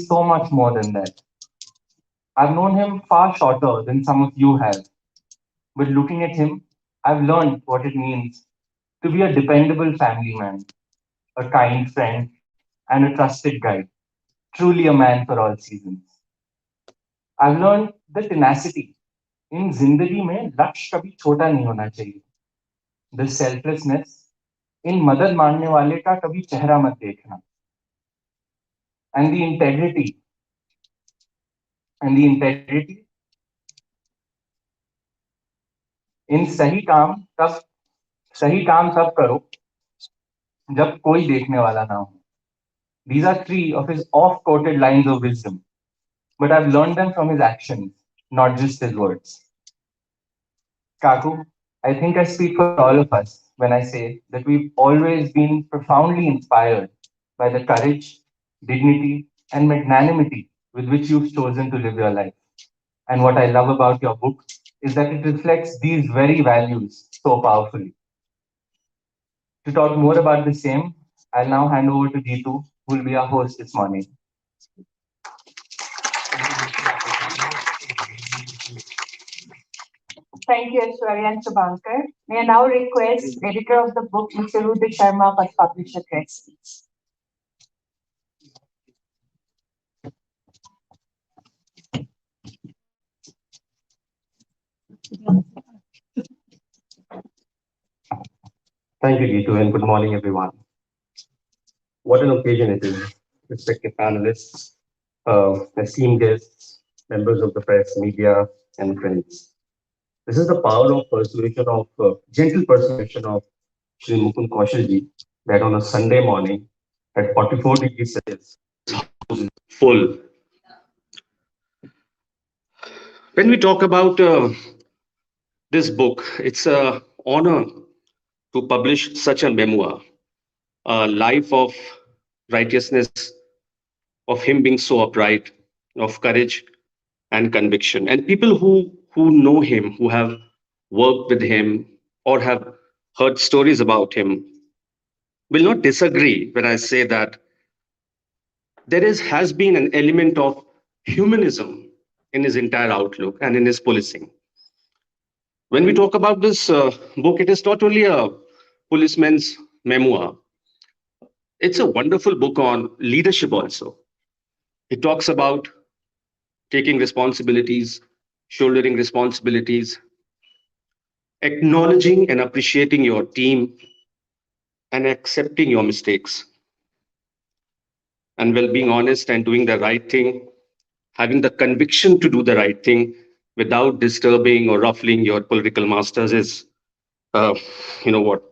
so much more than that. I've known him far shorter than some of you have, but looking at him, I've learned what it means to be a dependable family man, a kind friend, and a trusted guide, truly a man for all seasons. I've learned the tenacity in जिंदगी में लक्ष्य कभी छोटा नहीं होना चाहिए. The selflessness इन मदद मांगने वाले का कभी चेहरा मत देखना. And the integrity इन सही काम तब करो जब कोई देखने वाला ना हो. These are three of his oft-quoted lines of wisdom, but I've learned them from his actions, not just his words. Kaku, I think I speak for all of us when I say that we've always been profoundly inspired by the courage, dignity, and magnanimity with which you've chosen to live your life. And what I love about your book is that it reflects these very values so powerfully. To talk more about the same, I'll now hand over to Jeetu, who will be our host this morning. Thank you, Aishwarya and Subhankar. May I now request editor of the book, Mr. Rudra Sharma, for publish address. Thank you, Gitu, and good morning, everyone. What an occasion it is, respected panelists, esteemed guests, members of the press, media, and friends. This is the power of persuasion of gentle persuasion of Shri Mukund Kaushal ji that on a Sunday morning at 44 degrees Celsius, full. When we talk about this book, it's an honor to publish such a memoir, a life of righteousness, of him being so upright, of courage and conviction. And people who know him, who have worked with him or have heard stories about him, will not disagree when I say that has been an element of humanism in his entire outlook and in his policing. When we talk about this book, it is not only a policeman's memoir, it's a wonderful book on leadership also. It talks about taking responsibilities, shouldering responsibilities, acknowledging and appreciating your team, and accepting your mistakes. And well, being honest and doing the right thing, having the conviction to do the right thing without disturbing or ruffling your political masters is, you know what,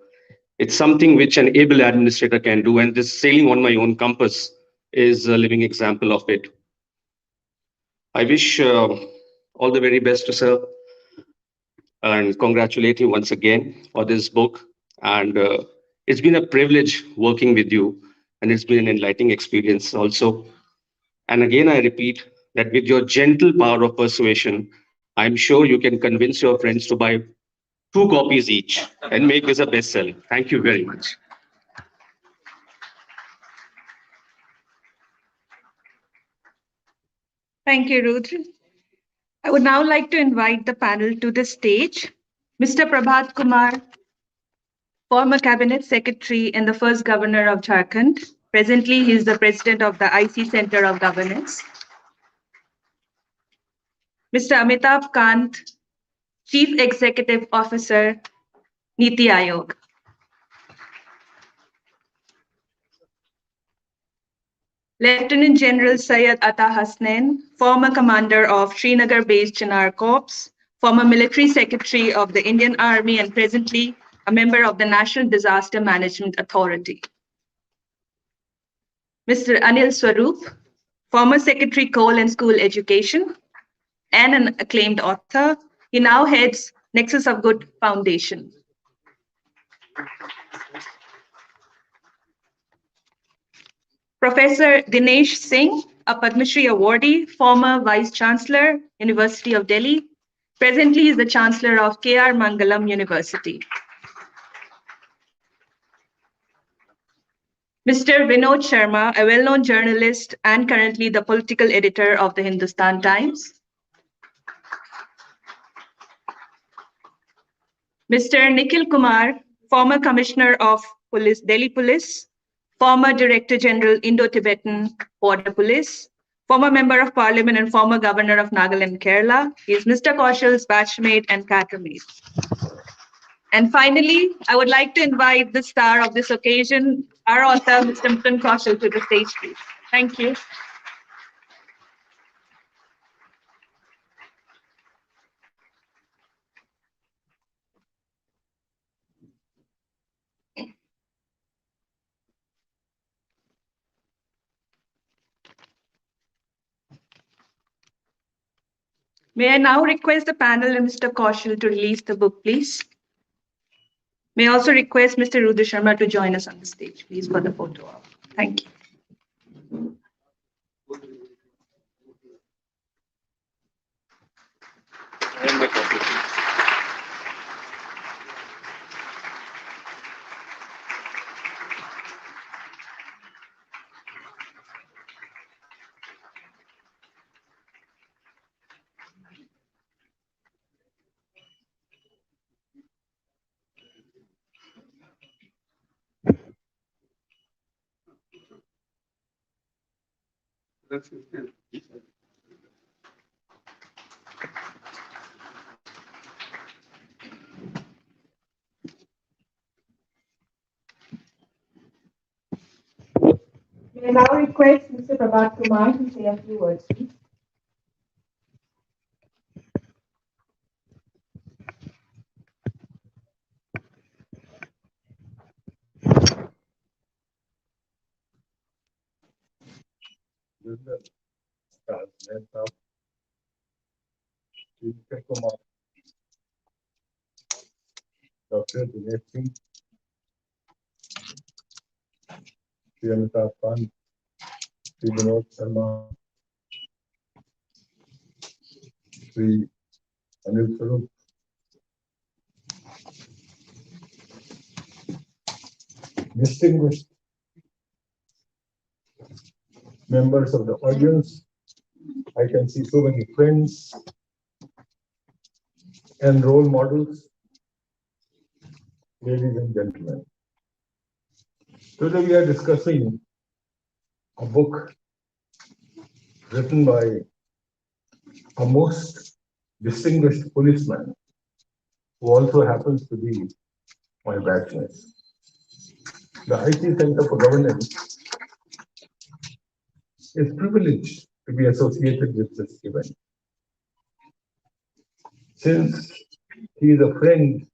it's something which an able administrator can do. And this sailing on my own compass is a living example of it. I wish all the very best to sir and congratulate you once again for this book. And it's been a privilege working with you, and it's been an enlightening experience also. And again, I repeat that with your gentle power of persuasion, I'm sure you can convince your friends to buy 2 copies each and make this a bestseller. Thank you very much. Thank you, Rudra. I would now like to invite the panel to the stage. Mr. Prabhat Kumar, former cabinet secretary and the first governor of Jharkhand. Presently, he is the president of the IC Center of Governance. Mr. Amitabh Kant, chief executive officer, Niti Aayog. Lieutenant General Syed Atta Hasnain, former commander of Srinagar-based Chinar Corps, former military secretary of the Indian Army and presently a member of the National Disaster Management Authority. Mr. Anil Swarup, former secretary Coal and School Education and an acclaimed author. He now heads Nexus of Good Foundation. Professor Dinesh Singh, a Padma Shri awardee, former Vice Chancellor, University of Delhi. Presently is the Chancellor of K.R. Mangalam University. Mr. Vinod Sharma, a well-known journalist and currently the political editor of the Hindustan Times. Mr. Nikhil Kumar, former Commissioner of Police, Delhi Police, former Director General Indo-Tibetan Border Police, former Member of Parliament and former Governor of Nagaland, Kerala. He is Mr. Kaushal's batchmate and cadremate. And finally, I would like to invite the star of this occasion, our author, Mr. Mukund Kaushal, to the stage, please. Thank you. May I now request the panel and Mr. Kaushal to release the book, please? May I also request Mr. Rudra Sharma to join us on the stage, please, for the photo op. Thank you. May I now request Mr. Prabhat Kumar to say a few words, please. Dr. Dinesh Singh, Shri Amitabh Khan, Shri Vinod Sharma, Shri Anil Sarup, distinguished members of the audience. I can see so many friends and role models. Ladies and gentlemen, today we are discussing a book written by a most distinguished policeman who also happens to be my batchmate. The IT Center for Governance is privileged to be associated with this event. Since he is a friend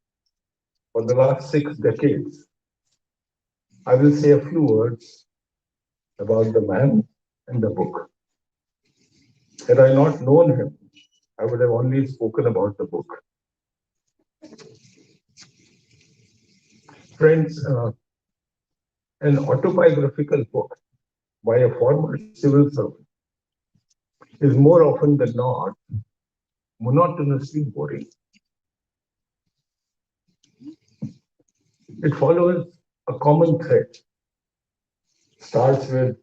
for the last 6 decades, I will say a few words about the man and the book. Had I not known him, I would have only spoken about the book. Friends, an autobiographical book by a former civil servant is more often than not monotonously boring. It follows a common thread. Starts with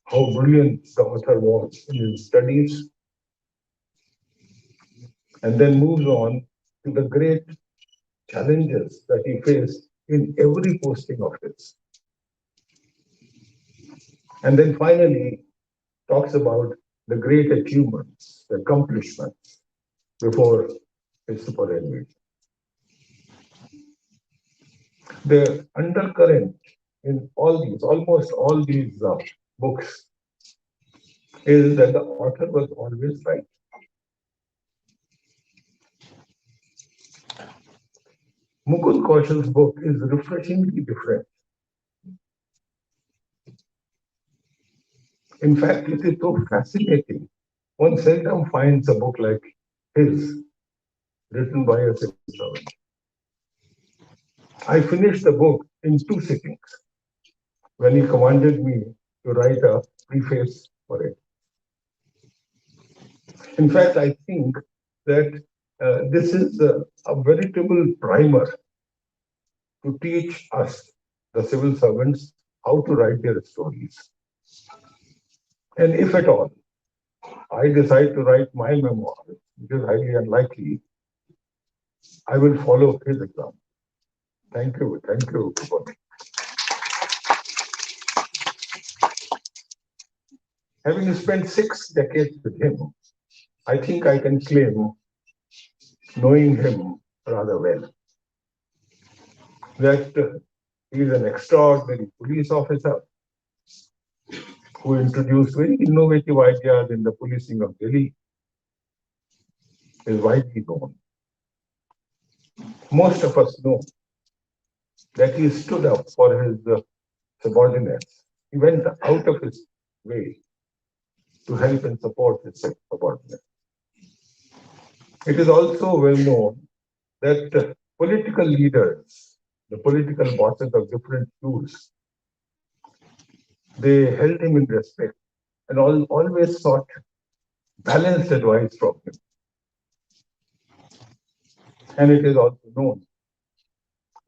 how brilliant the author was in his studies, and then moves on to the great challenges that he faced in every posting of his. And then finally talks about the great achievements, the accomplishments before his superannuation. The undercurrent in almost all these books is that the author was always right. Mukul Kaushal's book is refreshingly different. In fact, it is so fascinating. One seldom finds a book like his, written by a civil servant. I finished the book in 2 sittings when he commanded me to write a preface for it. In fact, I think that this is a veritable primer to teach us, the civil servants, how to write their stories. And if at all I decide to write my memoir, which is highly unlikely, I will follow his example. Thank you. Thank you. Having spent 6 decades with him, I think I can claim knowing him rather well. That he is an extraordinary police officer who introduced very innovative ideas in the policing of Delhi is widely known. Most of us know that he stood up for his subordinates. He went out of his way to help and support his subordinates. It is also well known that political leaders, the political bosses of different schools, they held him in respect and always sought balanced advice from him. And it is also known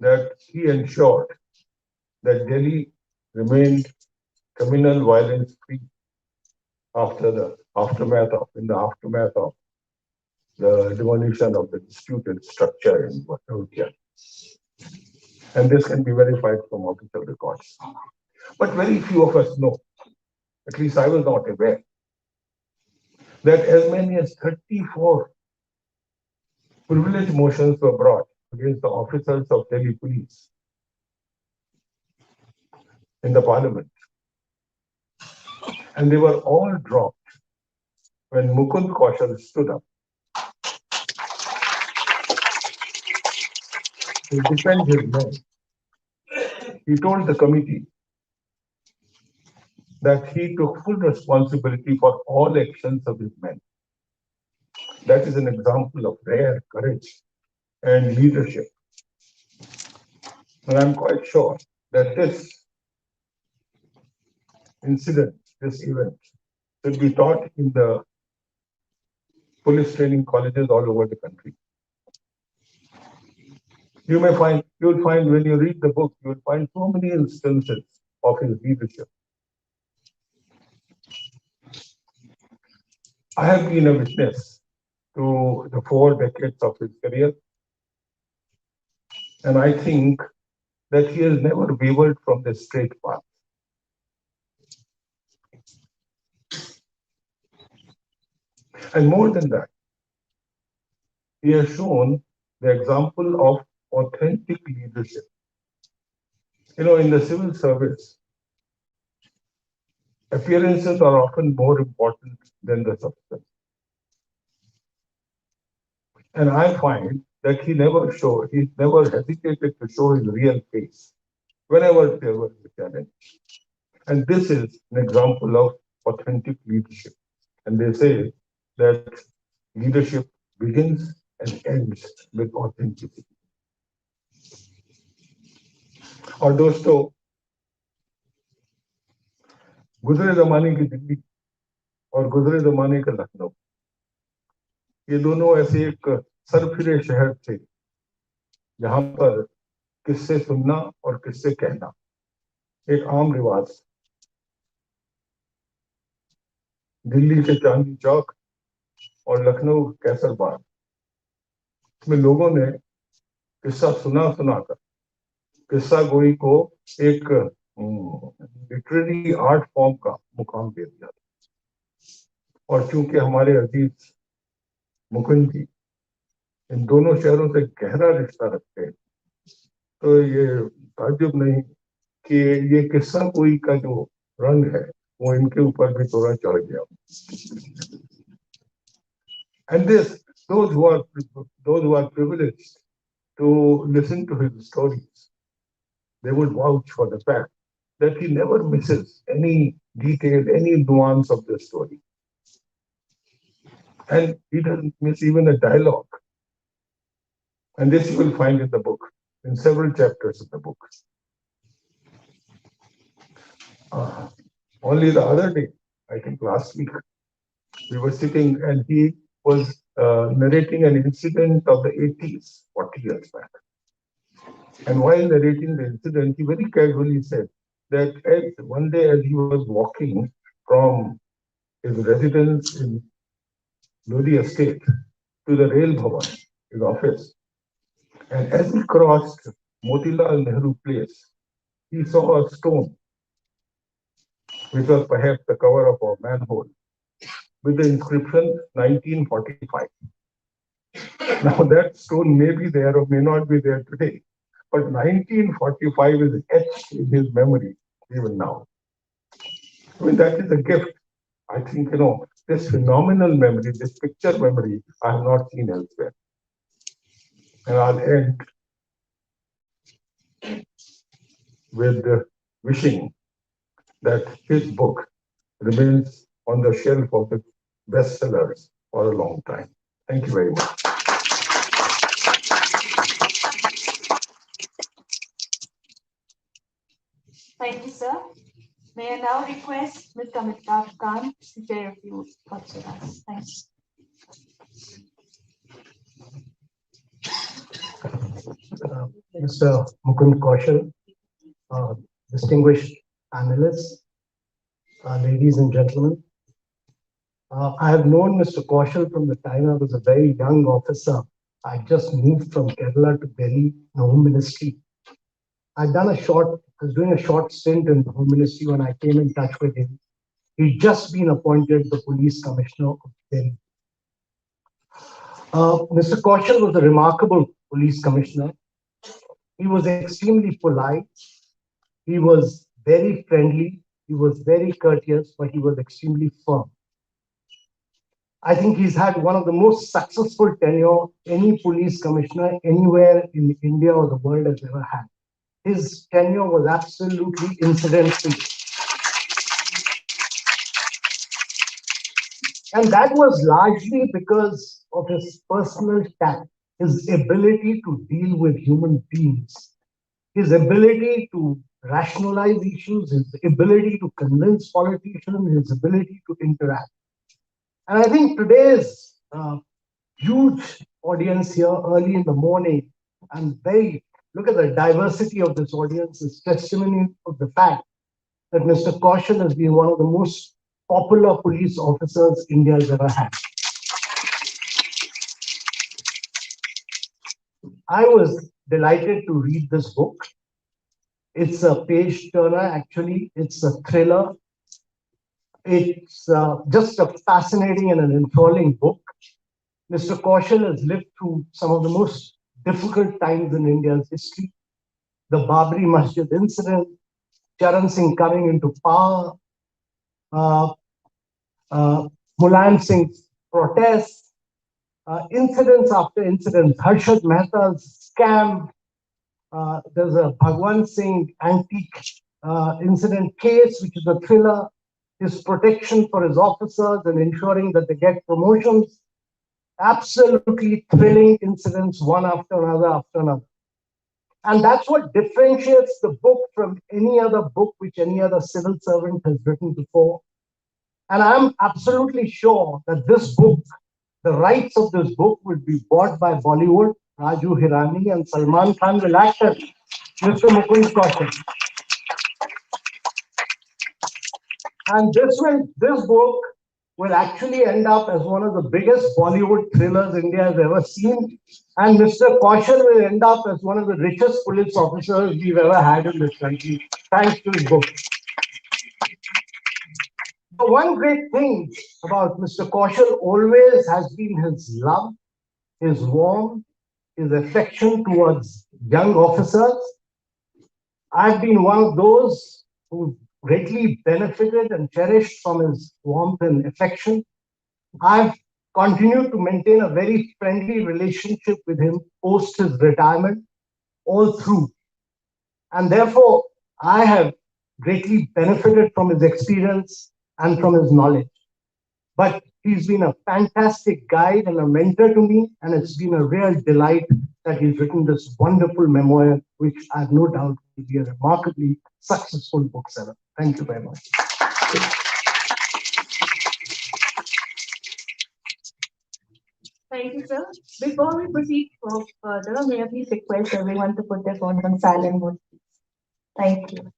that he ensured that Delhi remained communal violence free in the aftermath of the demolition of the disputed structure in Untitled. And this can be verified from official records. But very few of us know, at least I was not aware, that as many as 34 privilege motions were brought against the officers of Delhi police in the parliament. And they were all dropped when Mukund Kaushal stood up to defend his men. He told the committee that he took full responsibility for all actions of his men. That is an example of rare courage and leadership. And I'm quite sure that this event, should be taught in the police training colleges all over the country. You'll find when you read the book, you'll find so many instances of his leadership. I have been a witness to the 4 decades of his career, and I think that he has never wavered from the straight path. And more than that, he has shown the example of authentic leadership. In the civil service, appearances are often more important than the substance. And I find that he never hesitated to show his real face whenever there was a challenge. And this is an example of authentic leadership. And they say that leadership begins and ends with authenticity. और दोस्तों, गुजरे जमाने की दिल्ली और गुजरे जमाने का लखनऊ, ये दोनों ऐसे एक सरफिरे शहर थे जहां पर किस्से सुनना और किस्से कहना एक आम रिवाज। दिल्ली के चांदनी चौक और लखनऊ कैसर बाग में लोगों ने किस्सा सुनाकर किस्सा गोई को एक लिटरेरी आर्ट फॉर्म का मुकाम दे दिया। और चूंकि हमारे अजीज मुकुंद जी इन दोनों शहरों से गहरा रिश्ता रखते हैं, तो ये ताज्जुब नहीं कि ये किस्सा कोई का जो रंग है वो इनके ऊपर भी थोड़ा चढ़ गया। And those who are privileged to listen to his stories, they would vouch for the fact that he never misses any detail, any nuance of the story. And he doesn't miss even a dialogue. And this you will find in the book, in several chapters of the book. Only the other day, I think last week, we were sitting and he was narrating an incident of the 80s, 40 years back. And while narrating the incident, he very casually said that one day as he was walking from his residence in Lodi Estate to the Rail Bhavan, his office, and as he crossed Motilal Nehru Place, he saw a stone, which was perhaps the cover of a manhole, with the inscription 1945. Now that stone may be there or may not be there today, but 1945 is etched in his memory even now. I mean, that is a gift. I think, this phenomenal memory, this picture memory, I have not seen elsewhere. And I'll end with wishing that his book remains on the shelf of the bestsellers for a long time. Thank you very much. Thank you, sir. May I now request Mr. Amitabh Khan to share a few thoughts with us. Thanks. Mr. Mukund Kaushal, distinguished panelists, ladies and gentlemen. I have known Mr. Kaushal from the time I was a very young officer. I just moved from Kerala to Delhi in Home Ministry. I was doing a short stint in the Home Ministry when I came in touch with him. He'd just been appointed the Police Commissioner of Delhi. Mr. Kaushal was a remarkable police commissioner. He was extremely polite. He was very friendly. He was very courteous, but he was extremely firm. I think he's had one of the most successful tenure any police commissioner anywhere in India or the world has ever had. His tenure was absolutely incident-free. And that was largely because of his personal tact, his ability to deal with human beings, his ability to rationalize issues, his ability to convince politicians, his ability to interact. And I think today's huge audience here early in the morning, look at the diversity of this audience, is testimony of the fact that Mr. Kaushal has been one of the most popular police officers India has ever had. I was delighted to read this book. It's a page turner, actually. It's a thriller. It's just a fascinating and an enthralling book. Mr. Kaushal has lived through some of the most difficult times in India's history. The Babri Masjid incident, Charan Singh coming into power, Mulayam Singh's protests, incidents after incidents, Harshad Mehta's scam, there's a Bhagwan Singh antique incident case, which is a thriller, his protection for his officers and ensuring that they get promotions. Absolutely thrilling incidents, one after another. And that's what differentiates the book from any other book which any other civil servant has written before. And I'm absolutely sure that this book, the rights of this book, will be bought by Bollywood. Raju Hirani and Salman Khan will act as Mr. Mukund Kaushal. And this book will actually end up as one of the biggest Bollywood thrillers India has ever seen. And Mr. Kaushal will end up as one of the richest police officers we've ever had in this country, thanks to his book. The one great thing about Mr. Kaushal always has been his love, his warmth, his affection towards young officers. I've been one of those who greatly benefited and cherished from his warmth and affection. I've continued to maintain a very friendly relationship with him post his retirement, all through. And therefore, I have greatly benefited from his experience and from his knowledge. But he's been a fantastic guide and a mentor to me, and it's been a real delight that he's written this wonderful memoir, which I have no doubt will be a remarkably successful bookseller. Thank you very much. Thank you, sir. Before we proceed further, may I please request everyone to put their phones on silent mode. Thank you.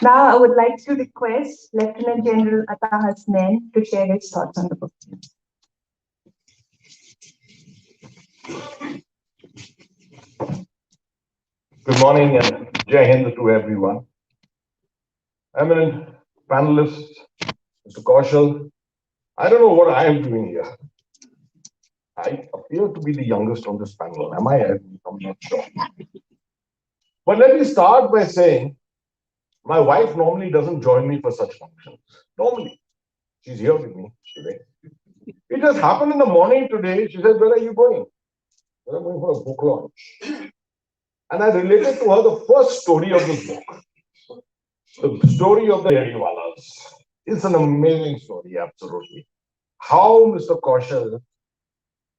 Now, I would like to request Lieutenant General Atta Hasnain to share his thoughts on the book. Good morning and Jai Hind to everyone. Eminent panelist, Mr. Kaushal, I don't know what I am doing here. I appear to be the youngest on this panel. Am I? I'm not sure. But let me start by saying my wife normally doesn't join me for such functions. Normally. She's here with me today. It just happened in the morning today. She said, "Where are you going?" "Well, I'm going for a book launch." And I related to her the first story of this book. The story of the Rediwalas. It's an amazing story, absolutely. How Mr. Kaushal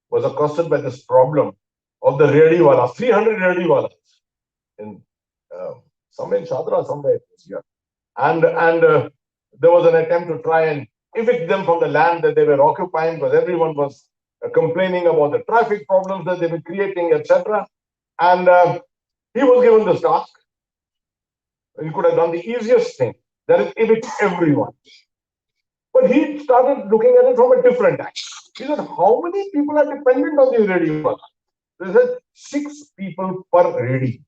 was accosted by this problem of the Rediwalas, 300 Rediwalas in somewhere in Shadra, somewhere here. And there was an attempt to try and evict them from the land that they were occupying because everyone was complaining about the traffic problems that they were creating, etc. And he was given this task. He could have done the easiest thing, that is evict everyone. But he started looking at it from a different angle. He said, how many people are dependent on these radio? They said 6 people per ready.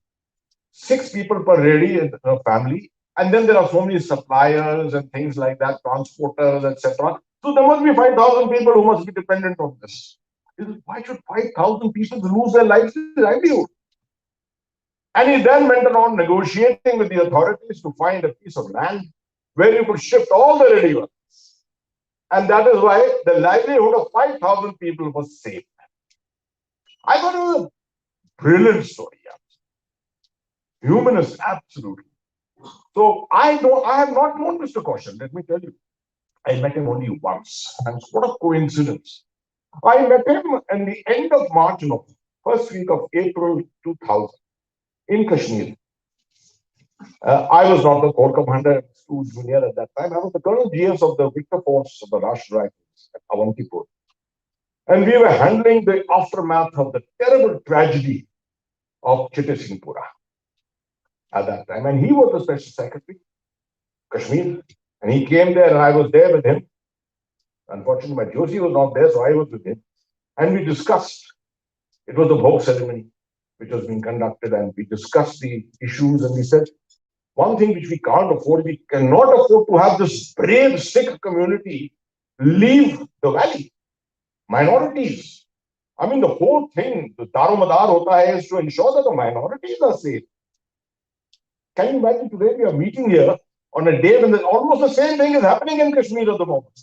6 people per ready in a family. And then there are so many suppliers and things like that, transporters, etc. So there must be 5,000 people who must be dependent on this. He said, why should 5,000 people lose their livelihood? And he then went around negotiating with the authorities to find a piece of land where you could shift all the ready ones. And that is why the livelihood of 5,000 people was saved. I thought it was a brilliant story. Humanist, absolutely. So I have not known Mr. Kaushal, let me tell you. I met him only once. And what a coincidence. I met him in the end of March, no, first week of April 2000 in Kashmir. I was not the Corps Commander, too junior at that time. I was the Colonel GS of the Victor Force of the Rashtra Rifles at Avantipur. And we were handling the aftermath of the terrible tragedy of Chitte Singhpura at that time. And he was the Special Secretary, Kashmir. And he came there and I was there with him. Unfortunately, my Joshi was not there, so I was with him. And we discussed, it was the Bhog ceremony which was being conducted, and we discussed the issues, and we said, one thing which we can't afford, we cannot afford to have this brave Sikh community leave the valley. Minorities. I mean, the whole thing, the Daromadar hota hai, is to ensure that the minorities are safe. Can you imagine today we are meeting here on a day when almost the same thing is happening in Kashmir at the moment.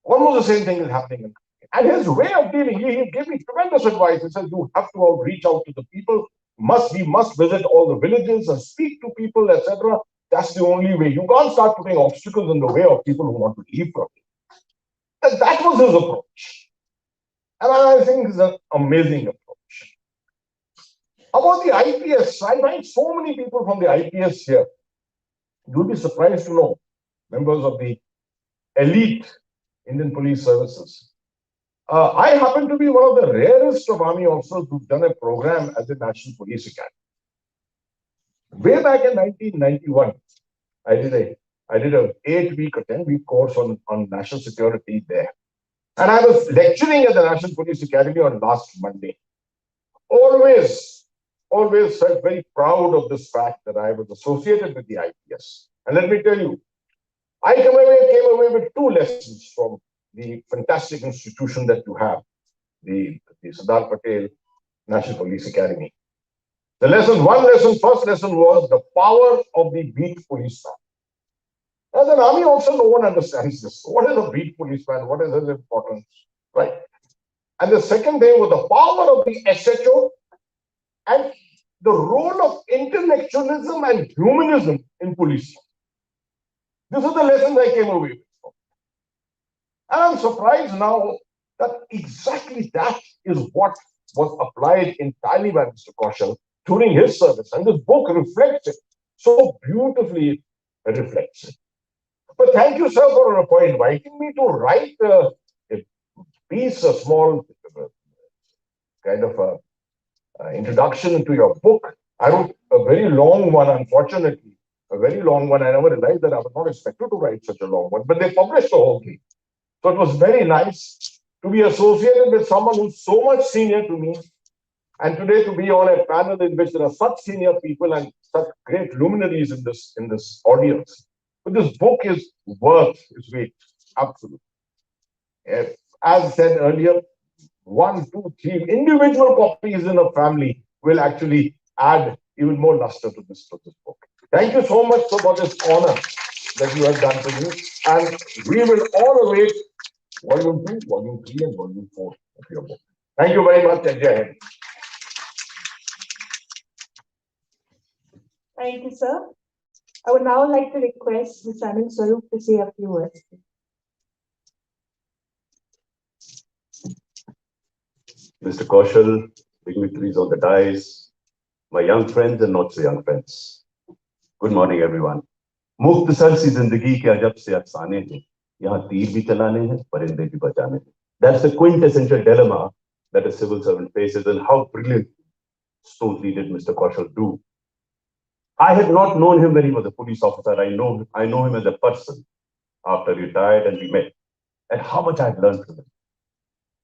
Almost the same thing is happening in Kashmir. And his way of dealing, he gave me tremendous advice. He said, you have to reach out to the people. We must visit all the villages and speak to people, etc. That's the only way. You can't start putting obstacles in the way of people who want to leave from you. And that was his approach. And I think it's an amazing approach. About the IPS, I find so many people from the IPS here. You'll be surprised to know, members of the elite Indian police services. I happen to be one of the rarest of army officers who've done a program at the National Police Academy. Way back in 1991, I did a 8-week or 10-week course on national security there. And I was lecturing at the National Police Academy on last Monday. Always felt very proud of this fact that I was associated with the IPS. And let me tell you, I came away with 2 lessons from the fantastic institution that you have, the Sardar Patel National Police Academy. First lesson was the power of the beat policeman. As an army officer, no one understands this. What is a beat policeman? What is his importance? Right. And the second thing was the power of the SHO and the role of intellectualism and humanism in policing. These are the lessons I came away with. And I'm surprised now that exactly that is what was applied entirely by Mr. Kaushal during his service. And this book reflects it, so beautifully reflects it. But thank you, sir, for inviting me to write a piece, a small kind of introduction to your book. I wrote a very long one, unfortunately. a very long one. I never realized that I was not expected to write such a long one, but they published the whole thing. So it was very nice to be associated with someone who's so much senior to me, and today to be on a panel in which there are such senior people and such great luminaries in this audience. But this book is worth its weight, absolutely. As said earlier, 1, 2, 3 individual copies in a family will actually add even more luster to this book. Thank you so much for this honor that you have done to me, and we will all await volume 2, volume 3, and volume 4 of your book. Thank you very much, and Jai Hind. Thank you, sir. I would now like to request Ms. Anil Swarup to say a few words. Mr. Kaushal, dignitaries on the dais, my young friends and not so young friends. Good morning, everyone. मुख्तसर सी जिंदगी के अजब से अफसाने हैं, यहाँ तीर भी चलाने हैं, परिंदे भी बचाने हैं. That's the quintessential dilemma that a civil servant faces, and how brilliant, smoothly did Mr. Kaushal do. I had not known him when he was a police officer. I know him as a person after he retired, and we met, and how much I had learned from him.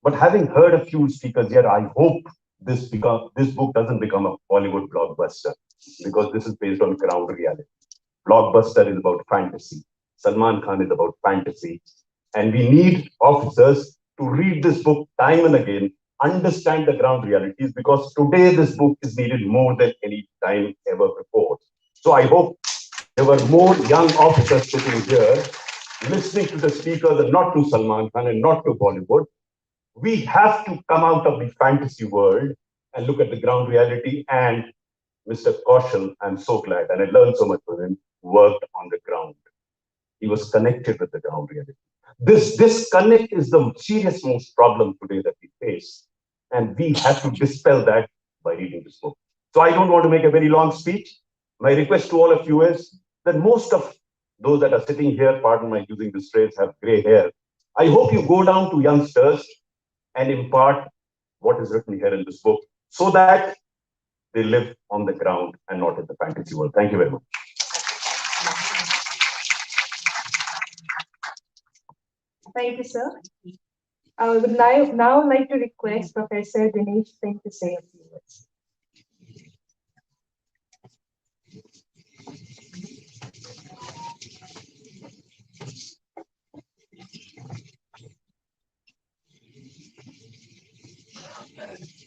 But having heard a few speakers here, I hope this book doesn't become a Bollywood blockbuster, because this is based on ground reality. Blockbuster is about fantasy. Salman Khan is about fantasy. And we need officers to read this book time and again, understand the ground realities, because today this book is needed more than any time ever before. So I hope there were more young officers sitting here, listening to the speakers, and not to Salman Khan and not to Bollywood. We have to come out of the fantasy world and look at the ground reality. And Mr. Kaushal, I'm so glad, and I learned so much from him, worked on the ground. He was connected with the ground reality. This disconnect is the serious most problem today that we face. And we have to dispel that by reading this book. So I don't want to make a very long speech. My request to all of you is that most of those that are sitting here, pardon my using this phrase, have gray hair. I hope you go down to youngsters and impart what is written here in this book, so that they live on the ground and not in the fantasy world. Thank you very much. Thank you, sir. I would now like to request Professor Dinesh Singh to say a few words.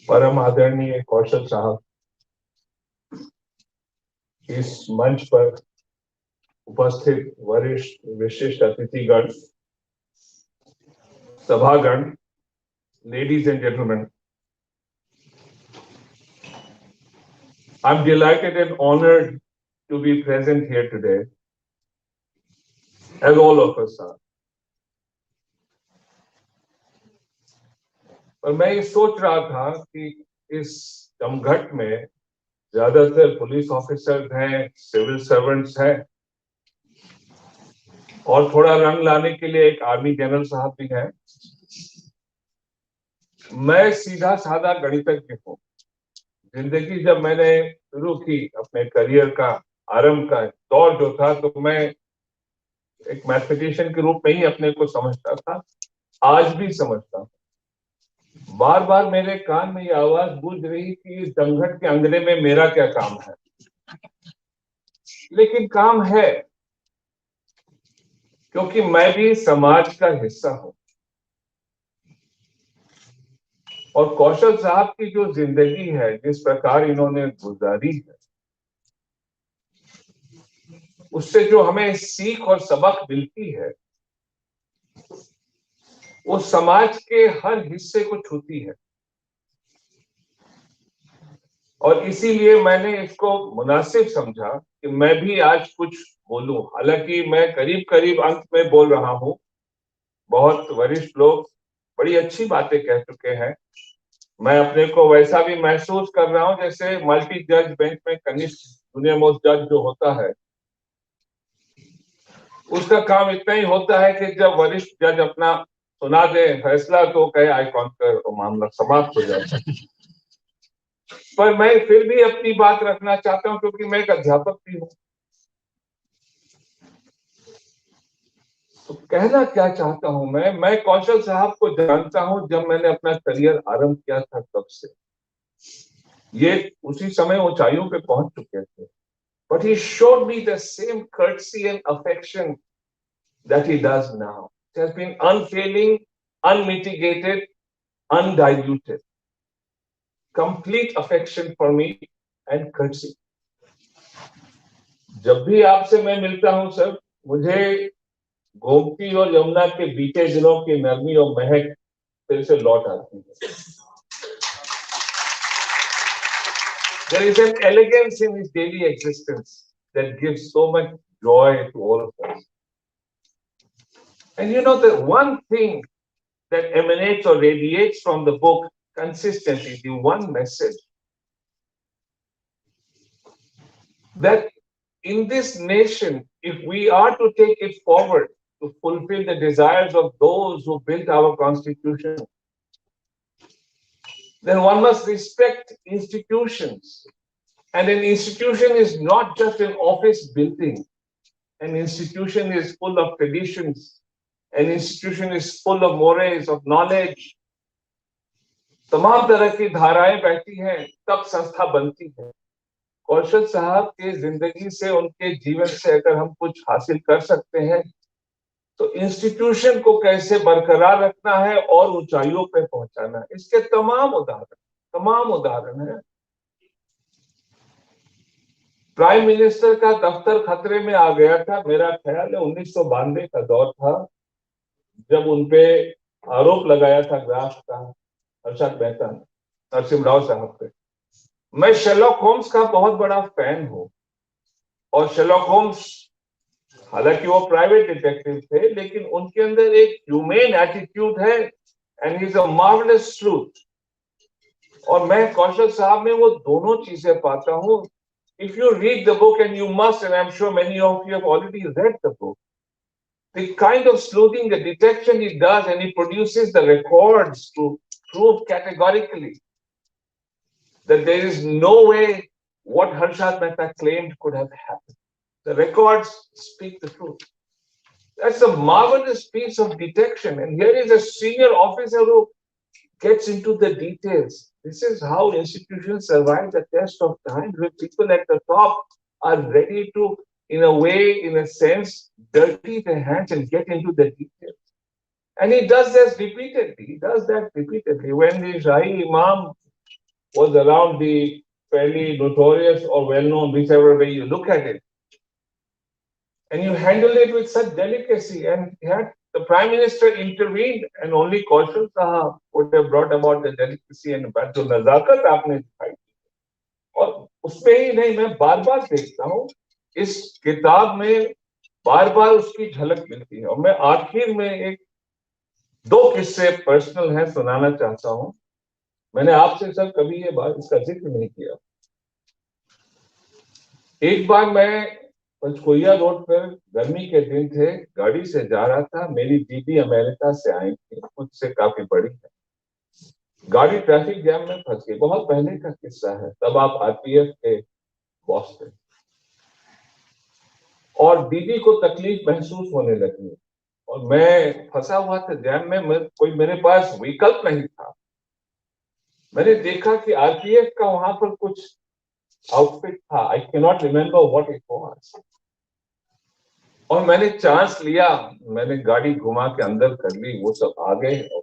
परम आदरणीय कौशल साहब, इस मंच पर उपस्थित वरिष्ठ विशिष्ट अतिथिगण, सभागण, ladies and gentlemen, I'm delighted and honored to be present here today, as all of us are. पर मैं ये सोच रहा था कि इस जमघट में ज्यादातर पुलिस ऑफिसर्स हैं, सिविल सर्वेंट्स हैं, और थोड़ा रंग लाने के लिए एक आर्मी जनरल साहब भी हैं. मैं सीधा साधा गणितज्ञ हूँ. जिंदगी जब मैंने शुरू की, अपने करियर का आरंभ का दौर जो था, तो मैं एक मैथमेटिशियन के रूप में ही अपने को समझता था, आज भी समझता हूँ. बार बार मेरे कान में ये आवाज गूंज रही कि इस जमघट के अंगने में मेरा क्या काम है. लेकिन काम है, क्योंकि मैं भी समाज का हिस्सा हूं. और कौशल साहब की जो जिंदगी है, जिस प्रकार इन्होंने गुजारी है, उससे जो हमें सीख और सबक मिलती है, वो समाज के हर हिस्से को छूती है. और इसीलिए मैंने इसको मुनासिब समझा कि मैं भी आज कुछ बोलूं. हालांकि मैं करीब करीब अंत में बोल रहा हूं. बहुत वरिष्ठ लोग बड़ी अच्छी बातें कह चुके हैं. मैं अपने को वैसा भी महसूस कर रहा हूं जैसे मल्टी जज बेंच में कनिष्ठ जूनियर मोस्ट जज जो होता है, उसका काम इतना ही होता है कि जब वरिष्ठ जज अपना सुना दे फैसला, तो कहे आई कॉन्कर, तो मामला समाप्त हो जाता है. पर मैं फिर भी अपनी बात रखना चाहता हूं, क्योंकि मैं एक अध्यापक भी हूं. तो कहना क्या चाहता हूं मैं कौशल साहब को जानता हूं जब मैंने अपना करियर आरंभ किया था तब से। ये उसी समय ऊंचाइयों पे पहुंच चुके थे। But he showed me the same courtesy and affection that he does now. It has been unfailing, unmitigated, undiluted. Complete affection for me and courtesy. जब भी आपसे मैं मिलता हूं सर, मुझे गोमती और यमुना के बीते दिनों की नरमी और महक फिर से लौट आती है। There is an elegance in his daily existence that gives so much joy to all of us. And you know, the one thing that emanates or radiates from the book consistently, the one message, that in this nation, if we are to take it forward to fulfill the desires of those who built our constitution, then one must respect institutions. And an institution is not just an office building. An institution is full of traditions. An institution is full of mores, of knowledge. तमाम तरह की धाराएं बहती हैं, तब संस्था बनती है। कौशल साहब के जिंदगी से, उनके जीवन से अगर हम कुछ हासिल कर सकते हैं, तो इंस्टीट्यूशन को कैसे बरकरार रखना है और ऊंचाइयों पे पहुंचाना है, इसके तमाम उदाहरण हैं। प्राइम मिनिस्टर का दफ्तर खतरे में आ गया था, मेरा ख्याल है 1992 का दौर था, जब उनपे आरोप लगाया था ग्राफ का हर्षद मेहता नरसिम्हा साहब पे। मैं शेरलॉक होम्स का बहुत बड़ा फैन हूं, और शेरलॉक होम्स हालांकि वो प्राइवेट डिटेक्टिव थे, लेकिन उनके अंदर एक ह्यूमेन एटीट्यूड है, and he is a marvellous truth. और मैं कौशल साहब में वो दोनों चीजें पाता हूं। If you read the book, and you must, and I'm sure many of you have already read the book, the kind of sleuthing, the detection he does, and he produces the records to prove categorically that there is no way what Harshad Mehta claimed could have happened. The records speak the truth. That's a marvelous piece of detection. And here is a senior officer who gets into the details. This is how institutions survive the test of time, where people at the top are ready to, in a way, in a sense, dirty their hands and get into the details. And he does this repeatedly. He does that repeatedly. When the Shahi Imam was around, the fairly notorious or well-known, whichever way you look at it, and you handle it with such delicacy, and yet the Prime Minister intervened, and only Kaushal Sahab would have brought about the delicacy and जो नजाकत आपने दिखाई। और उसमें ही नहीं, मैं बार बार देखता हूँ इस किताब में, बार बार उसकी झलक मिलती है। और मैं आखिर में एक दो किस्से पर्सनल हैं, सुनाना चाहता हूँ। मैंने आपसे सर कभी ये बात, इसका जिक्र नहीं किया। एक बार मैं पंचकुइया रोड पर, गर्मी के दिन थे, गाड़ी से जा रहा था। मेरी दीदी अमेरिका से आई थी, मुझसे काफी बड़ी है। गाड़ी ट्रैफिक जैम में फंस गई, बहुत पहले का किस्सा है, तब आप आरपीएफ के बॉस थे। और दीदी को तकलीफ महसूस होने लगी, और मैं फंसा हुआ था जैम में, कोई मेरे पास विकल्प नहीं था। मैंने देखा कि आरपीएफ का वहां पर कुछ आउटफिट था, I can not remember what it was, और मैंने चांस लिया, मैंने गाड़ी घुमा के अंदर कर ली। वो सब आ गए और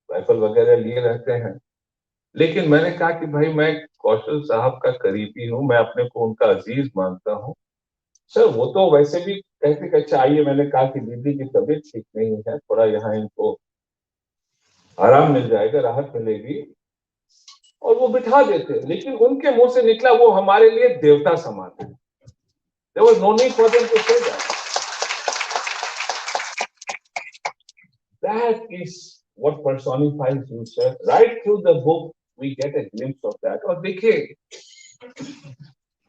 राइफल वगैरह लिए रहते हैं, लेकिन मैंने कहा कि भाई मैं कौशल साहब का करीबी हूं, मैं अपने को उनका अजीज मानता हूं। सर वो तो वैसे भी कहते कि अच्छा आइए। मैंने कहा कि दीदी की तबीयत ठीक नहीं है, थोड़ा यहाँ इनको आराम मिल जाएगा, राहत मिलेगी, और वो बिठा देते। लेकिन उनके मुंह से निकला, वो हमारे लिए देवता समान है। There was no need for them to say that. That is what personifies you, sir. Right through the book, we get a glimpse of that. और देखिए,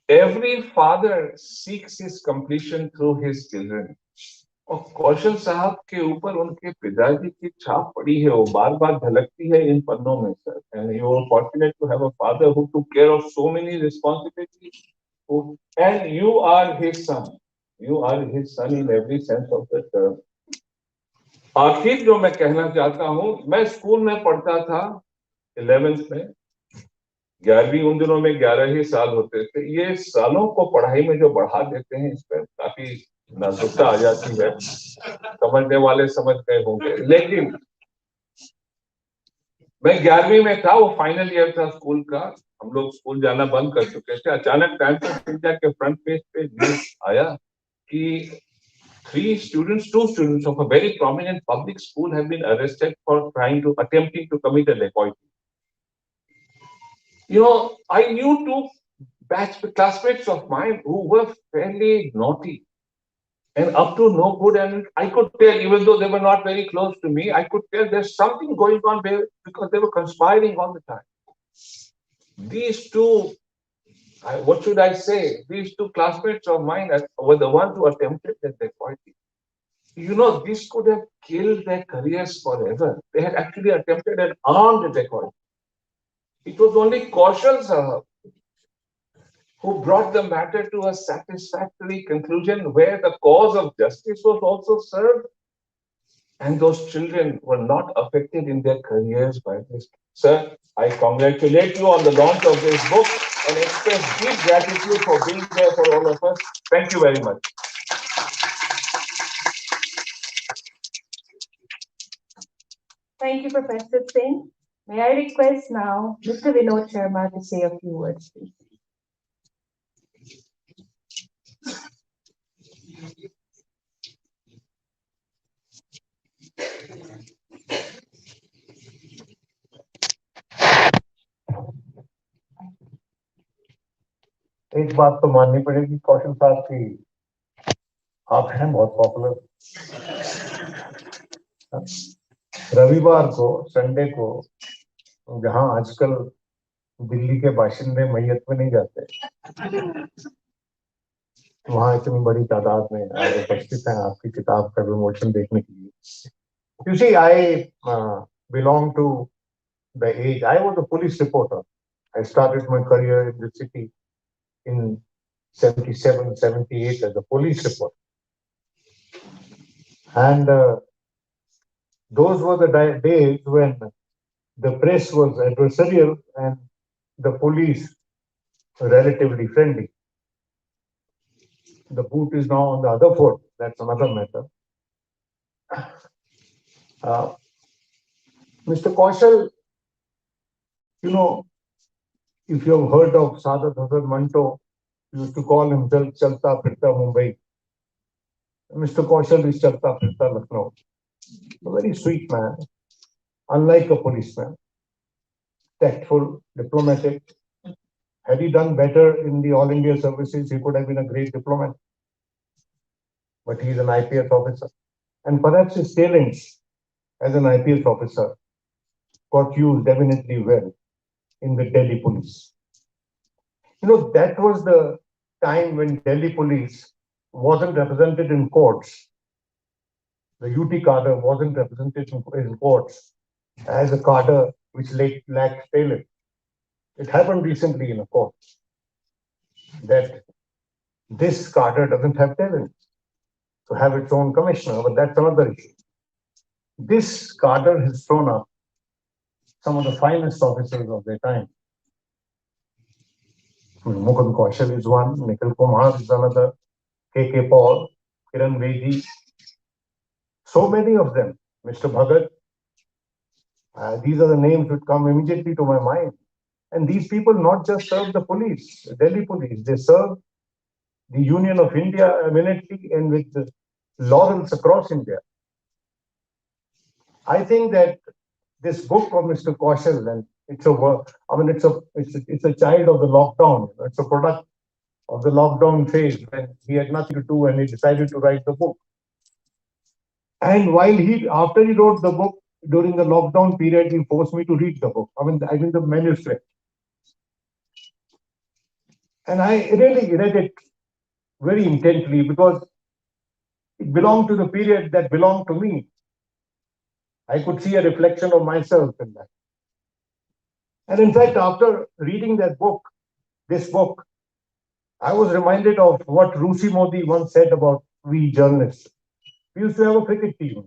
every father seeks his completion through his children. और कौशल साहब के ऊपर उनके पिताजी की छाप पड़ी है, वो बार बार झलकती है इन पन्नों में, sir. And you are fortunate to have a father who took care of so many responsibilities. And you are his son. You are his son in every sense of the term. आखिर जो मैं कहना चाहता हूं, मैं school में पढ़ता था 11th में, 11वीं, उन दिनों में 11 ही साल होते थे। ये सालों को पढ़ाई में जो बढ़ा देते हैं, इस पर काफी नाजुकता आ जाती है, समझने वाले समझ गए होंगे। लेकिन मैं 11वीं में था, वो फाइनल ईयर था स्कूल का, हम लोग स्कूल जाना बंद कर चुके थे। अचानक टाइम्स ऑफ इंडिया के फ्रंट पेज पे न्यूज आया कि two students of a very prominent public school have been arrested for attempting to commit a dacoity. You know, I knew two classmates of mine who were fairly naughty and up to no good, and I could tell, even though they were not very close to me, I could tell there's something going on there because they were conspiring all the time. These two, what should I say? These two classmates of mine were the ones who attempted the dacoity. You know, this could have killed their careers forever. They had actually attempted an armed dacoity. It was only Kaushal sir who brought the matter to a satisfactory conclusion where the cause of justice was also served and those children were not affected in their careers by this. Sir, I congratulate you on the launch of this book and express deep gratitude for being there for all of us. Thank you very much. Thank you, Professor Singh. May I request now Mr. Vinod Sharma to say a few words, please. एक बात तो माननी पड़ेगी कौशल साहब की, आप हैं बहुत पॉपुलर। रविवार को, संडे को, जहां आजकल दिल्ली के बाशिंदे मैयत में नहीं जाते, वहां इतनी बड़ी तादाद में आज उपस्थित हैं आपकी किताब का विमोचन देखने के लिए। You see, I belong to the age. I was a police reporter. I started my career in the city in 77, 78 as a police reporter. And those were the days when the press was adversarial and the police relatively friendly. The boot is now on the other foot. That's another matter. Mr. Kaushal, you know, if you have heard of Sadat Hasan Manto, he used to call himself Chalta Firta Mumbai. Mr. Kaushal is Chalta Firta Lucknow. A very sweet man, unlike a policeman, tactful, diplomatic. Had he done better in the All India services, he could have been a great diplomat. But he is an IPS officer. And perhaps his talents as an IPS officer got used eminently well in the Delhi police. You know, that was the time when Delhi police wasn't represented in courts. The UT cadre wasn't represented in courts as a cadre which lacked talent. It happened recently in a court that this cadre doesn't have talent to have its own commissioner, but that's another issue. This cadre has thrown up some of the finest officers of their time. Mukund Kaushal is one, Mukul Kumar is another, K.K. Paul, Kiran Bedi, so many of them, Mr. Bhagat. These are the names which come immediately to my mind. And these people not just serve the police, the Delhi police, they serve the Union of India eminently and with the laurels across India. I think that this book of Mr. Kaushal, and it's a work, I mean, it's a child of the lockdown. It's a product of the lockdown phase when he had nothing to do and he decided to write the book. And after he wrote the book, during the lockdown period, he forced me to read the book. I mean the manuscript. And I really read it very intently because it belonged to the period that belonged to me. I could see a reflection of myself in that. And in fact, after reading this book, I was reminded of what Rusi Modi once said about we journalists. We used to have a cricket team.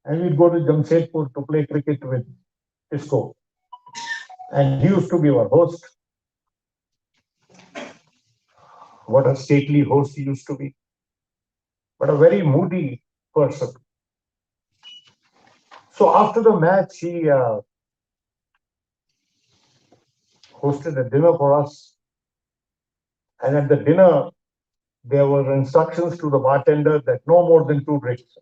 and we'd go to Jamshedpur to play cricket with Tisco. And he used to be our host. What a stately host he used to be, but a very moody person. So after the match, he hosted a dinner for us. And at the dinner, there were instructions to the bartender that no more than 2 drinks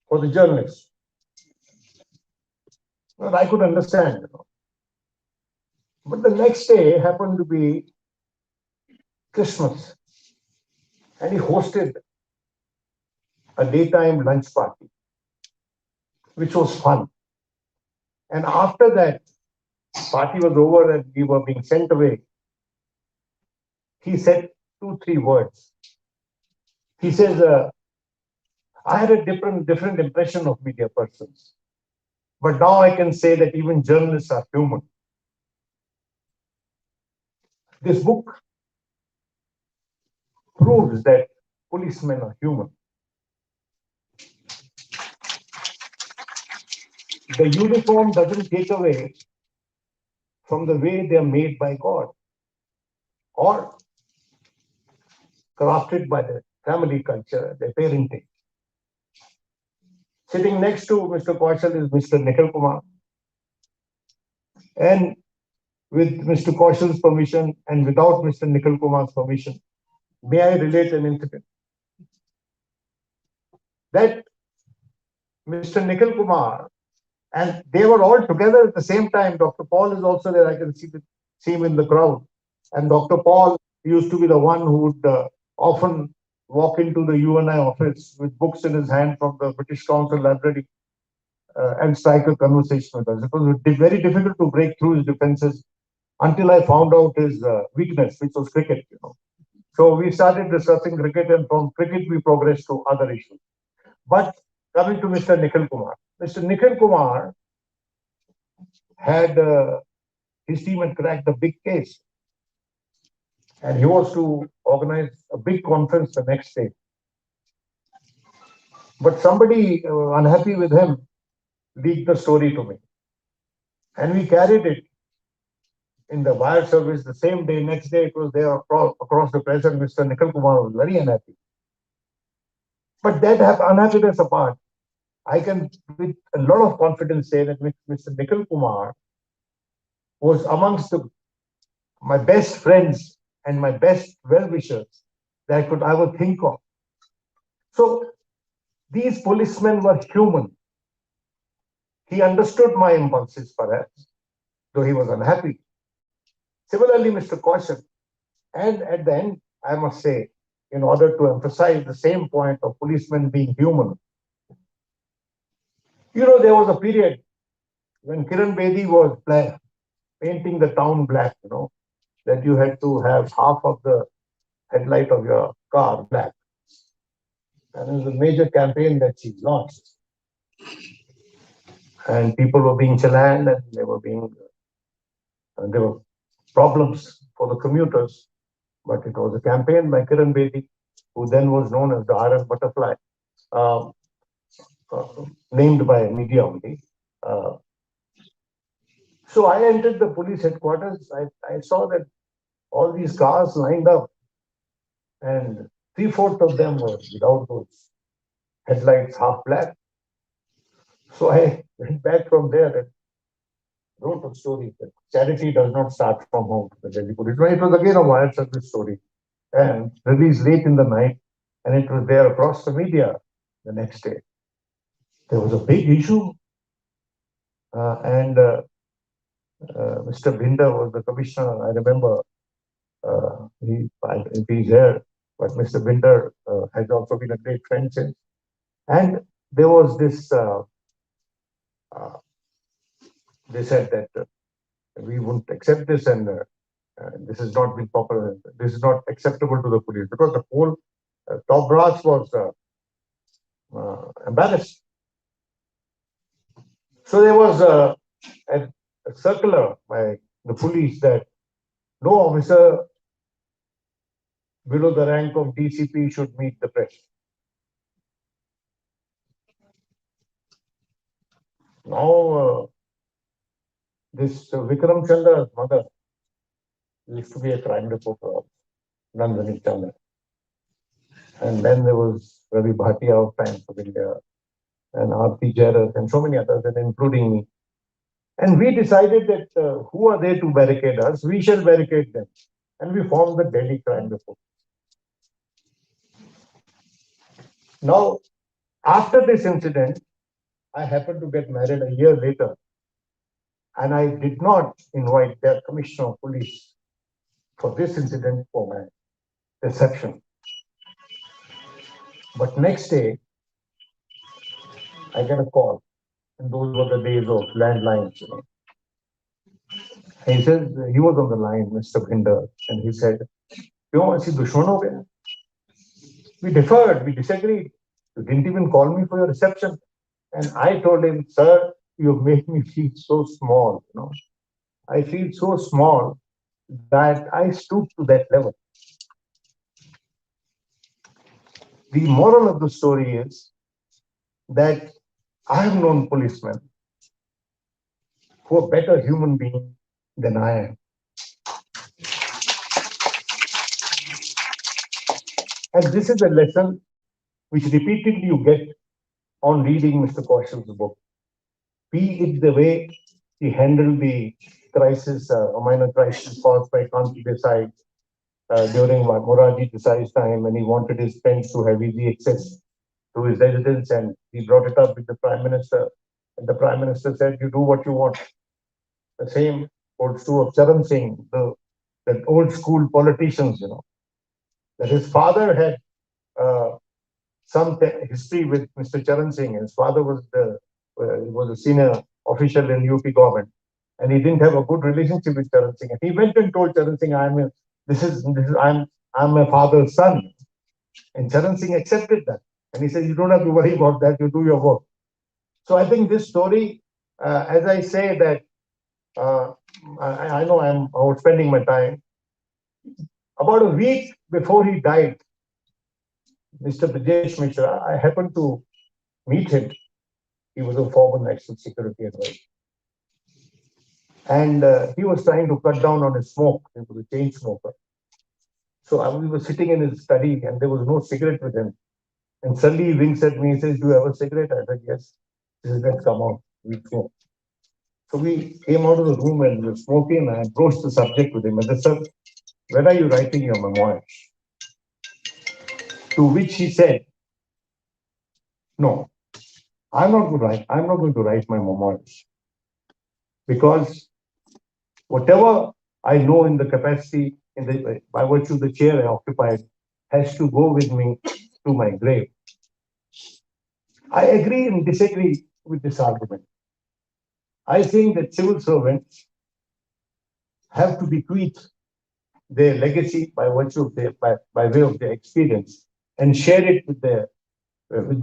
for the journalists. Well, I could understand. But the next day happened to be Christmas. And he hosted a daytime lunch party, which was fun. And after that party was over and we were being sent away, he said 2, 3 words. He says, I had a different impression of media persons. But now I can say that even journalists are human. This book proves that policemen are human. The uniform doesn't take away from the way they are made by God or crafted by the family culture, their parenting. Sitting next to Mr. Kaushal is Mr. Nikhil Kumar. And with Mr. Kaushal's permission and without Mr. Nikhil Kumar's permission, may I relate an incident? That Mr. Nikhil Kumar, and they were all together at the same time. Dr. Paul is also there. I can see him in the crowd. And Dr. Paul used to be the one who would often walk into the UNI office with books in his hand from the British Council Library and strike a conversation with us. It was very difficult to break through his defenses until I found out his weakness, which was cricket. So we started discussing cricket, and from cricket we progressed to other issues. But coming to Mr. Nikhil Kumar, Mr. Nikhil Kumar had his team had cracked a big case, and he was to organize a big conference the next day. But somebody unhappy with him leaked the story to me, and we carried it in the wire service the same day. Next day, it was there across the press, and Mr. Nikhil Kumar was very unhappy. But that unhappiness apart, I can, with a lot of confidence, say that Mr. Nikhil Kumar was amongst my best friends and my best well-wishers that I would think of. So these policemen were human. He understood my impulses, perhaps, though he was unhappy. Similarly, Mr. Kaushal. And at the end, I must say, in order to emphasize the same point of policemen being human, there was a period when Kiran Bedi was painting the town black, that you had to have half of the headlight of your car black. And it was a major campaign that she launched. And people were being challened, and there were problems for the commuters. But it was a campaign by Kiran Bedi, who then was known as the Iron Butterfly, named by media only. So I entered the police headquarters. I saw that all these cars lined up, and 3/4 of them were without those headlights, half black. So I went back from there and wrote a story that charity does not start from home. It was again a wire service story, and released late in the night, and it was there across the media the next day. There was a big issue, and Mr. Binder was the commissioner. I remember he's there, but Mr. Binder has also been a great friend since. And there was this, they said that we wouldn't accept this, and this has not been popular. This is not acceptable to the police, because the whole top brass was embarrassed. So there was a circular by the police that no officer below the rank of DCP should meet the press. Now, this Vikram Chandra's mother used to be a crime reporter of Nandini Chandra. And then there was Ravi Bhatia of Times of India and Aarti Jairat and so many others, and including me. And we decided that who are they to barricade us? We shall barricade them. And we formed the Delhi Crime Report. Now, after this incident, I happened to get married a year later, and I did not invite the Commissioner of Police for this incident for my reception. But next day, I get a call, and those were the days of landlines, you know. And he says, he was on the line, Mr. Bhinder, and he said, "Kyun aisi dushman ho gaya?" We deferred, we disagreed. You didn't even call me for your reception. And I told him, "Sir, you made me feel so small, you know. I feel so small that I stoop to that level." The moral of the story is that I have known policemen who are better human beings than I am. And this is a lesson which repeatedly you get on reading Mr. Kaushal's book. Be it the way he handled the crisis, a minor crisis caused by Kanti Desai during Morarji Desai's time, when he wanted his friends to have easy access to his residence, and he brought it up with the Prime Minister, and the Prime Minister said, "You do what you want." The same holds true of Charan Singh, the old school politicians, you know, that his father had some history with Mr. Charan Singh. His father was a senior official in UP government, and he didn't have a good relationship with Charan Singh. And he went and told Charan Singh, I'm my father's son." And Charan Singh accepted that. And he said, "You don't have to worry about that, you do your work." So I think this story, as I say that, I know I'm outspending my time. About a week before he died, Mr. Brajesh Mishra, I happened to meet him. He was a former national security advisor. And he was trying to cut down on his smoke. He was a chain smoker. So we were sitting in his study, and there was no cigarette with him. And suddenly he winks at me. He says, "Do you have a cigarette?" I said, "Yes." He says, "Let's come out. We smoke." So we came out of the room and we were smoking, and I broached the subject with him. I said, "Sir, when are you writing your memoir?" To which he said, "No, I'm not going to write my memoirs, because whatever I know in the capacity, by virtue of the chair I occupied, has to go with me to my grave." I agree and disagree with this argument. I think that civil servants have to bequeath their legacy by virtue of by way of their experience, and share it with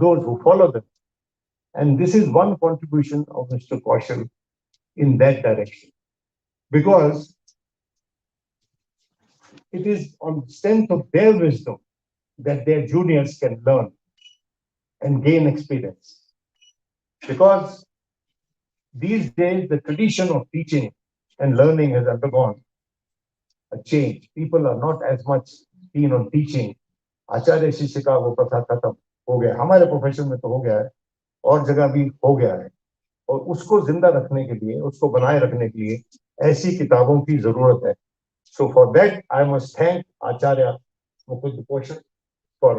those who follow them. And this is one contribution of Mr. Kaushal in that direction, because it is on the strength of their wisdom that their juniors can learn and gain experience. Because these days, the tradition of teaching and learning has undergone a change. People are not as much keen on teaching. आचार्य शिष्य का वो प्रथा खत्म हो गया, हमारे profession में तो हो गया है, और जगह भी हो गया है, और उसको जिंदा रखने के लिए, उसको बनाए रखने के लिए ऐसी किताबों की जरूरत है. So for that, I must thank Acharya Mukund Kaushal for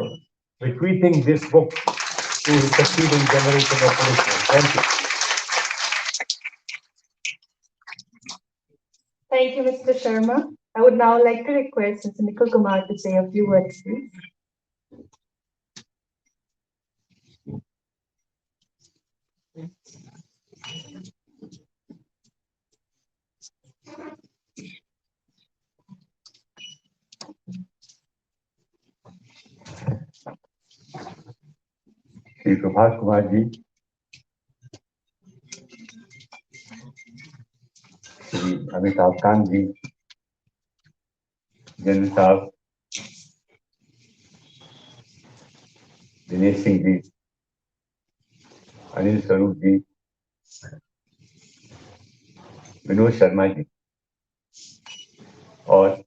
bequeathing this book to his succeeding generation of policemen. Thank you. Thank you, Mr. Sharma. I would now like to request Mr. Mukul Kumar to say a few words, please. Shri Prabhat Kumar ji, Shri Amitabh Kant जी, जैन साहब, दिनेश सिंह जी, अनिल स्वरूप जी, विनोद शर्मा जी, और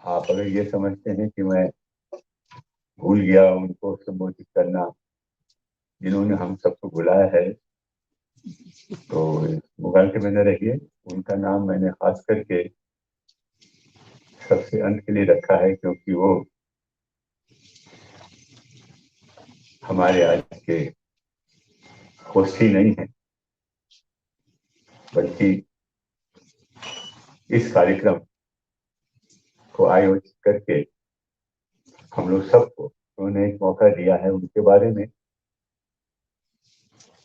आप अगर ये समझते हैं कि मैं भूल गया उनको संबोधित करना जिन्होंने हम सबको बुलाया है, तो मुगालते में न रहिए। उनका नाम मैंने खास करके सबसे अंत के लिए रखा है, क्योंकि वो हमारे आज के होस्ट ही नहीं है, बल्कि इस कार्यक्रम को आयोजित करके हम लोग सबको उन्होंने एक मौका दिया है उनके बारे में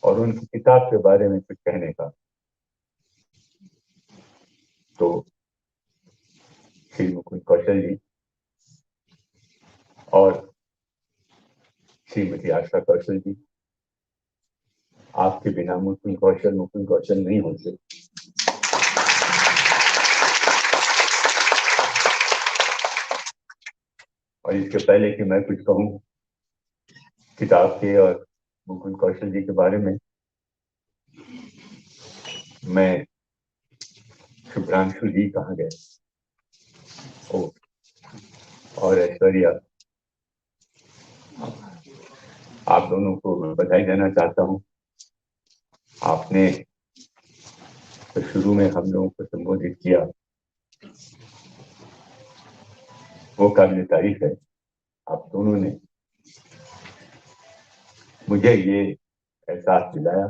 और उनकी किताब के बारे में कुछ कहने का। तो श्री मुकुंद कौशल जी और श्रीमती आशा कौशल जी, आपके बिना मुकुंद कौशल नहीं होते। और इसके पहले कि मैं कुछ कहूँ किताब के और मुकुंद कौशल जी के बारे में, मैं शुभ्रांशु जी कहाँ गए, ओ और ऐश्वर्या, आप दोनों को बधाई देना चाहता हूँ। आपने तो शुरू में हम लोगों को संबोधित किया, वो काबिल तारीफ है। आप दोनों ने मुझे ये एहसास दिलाया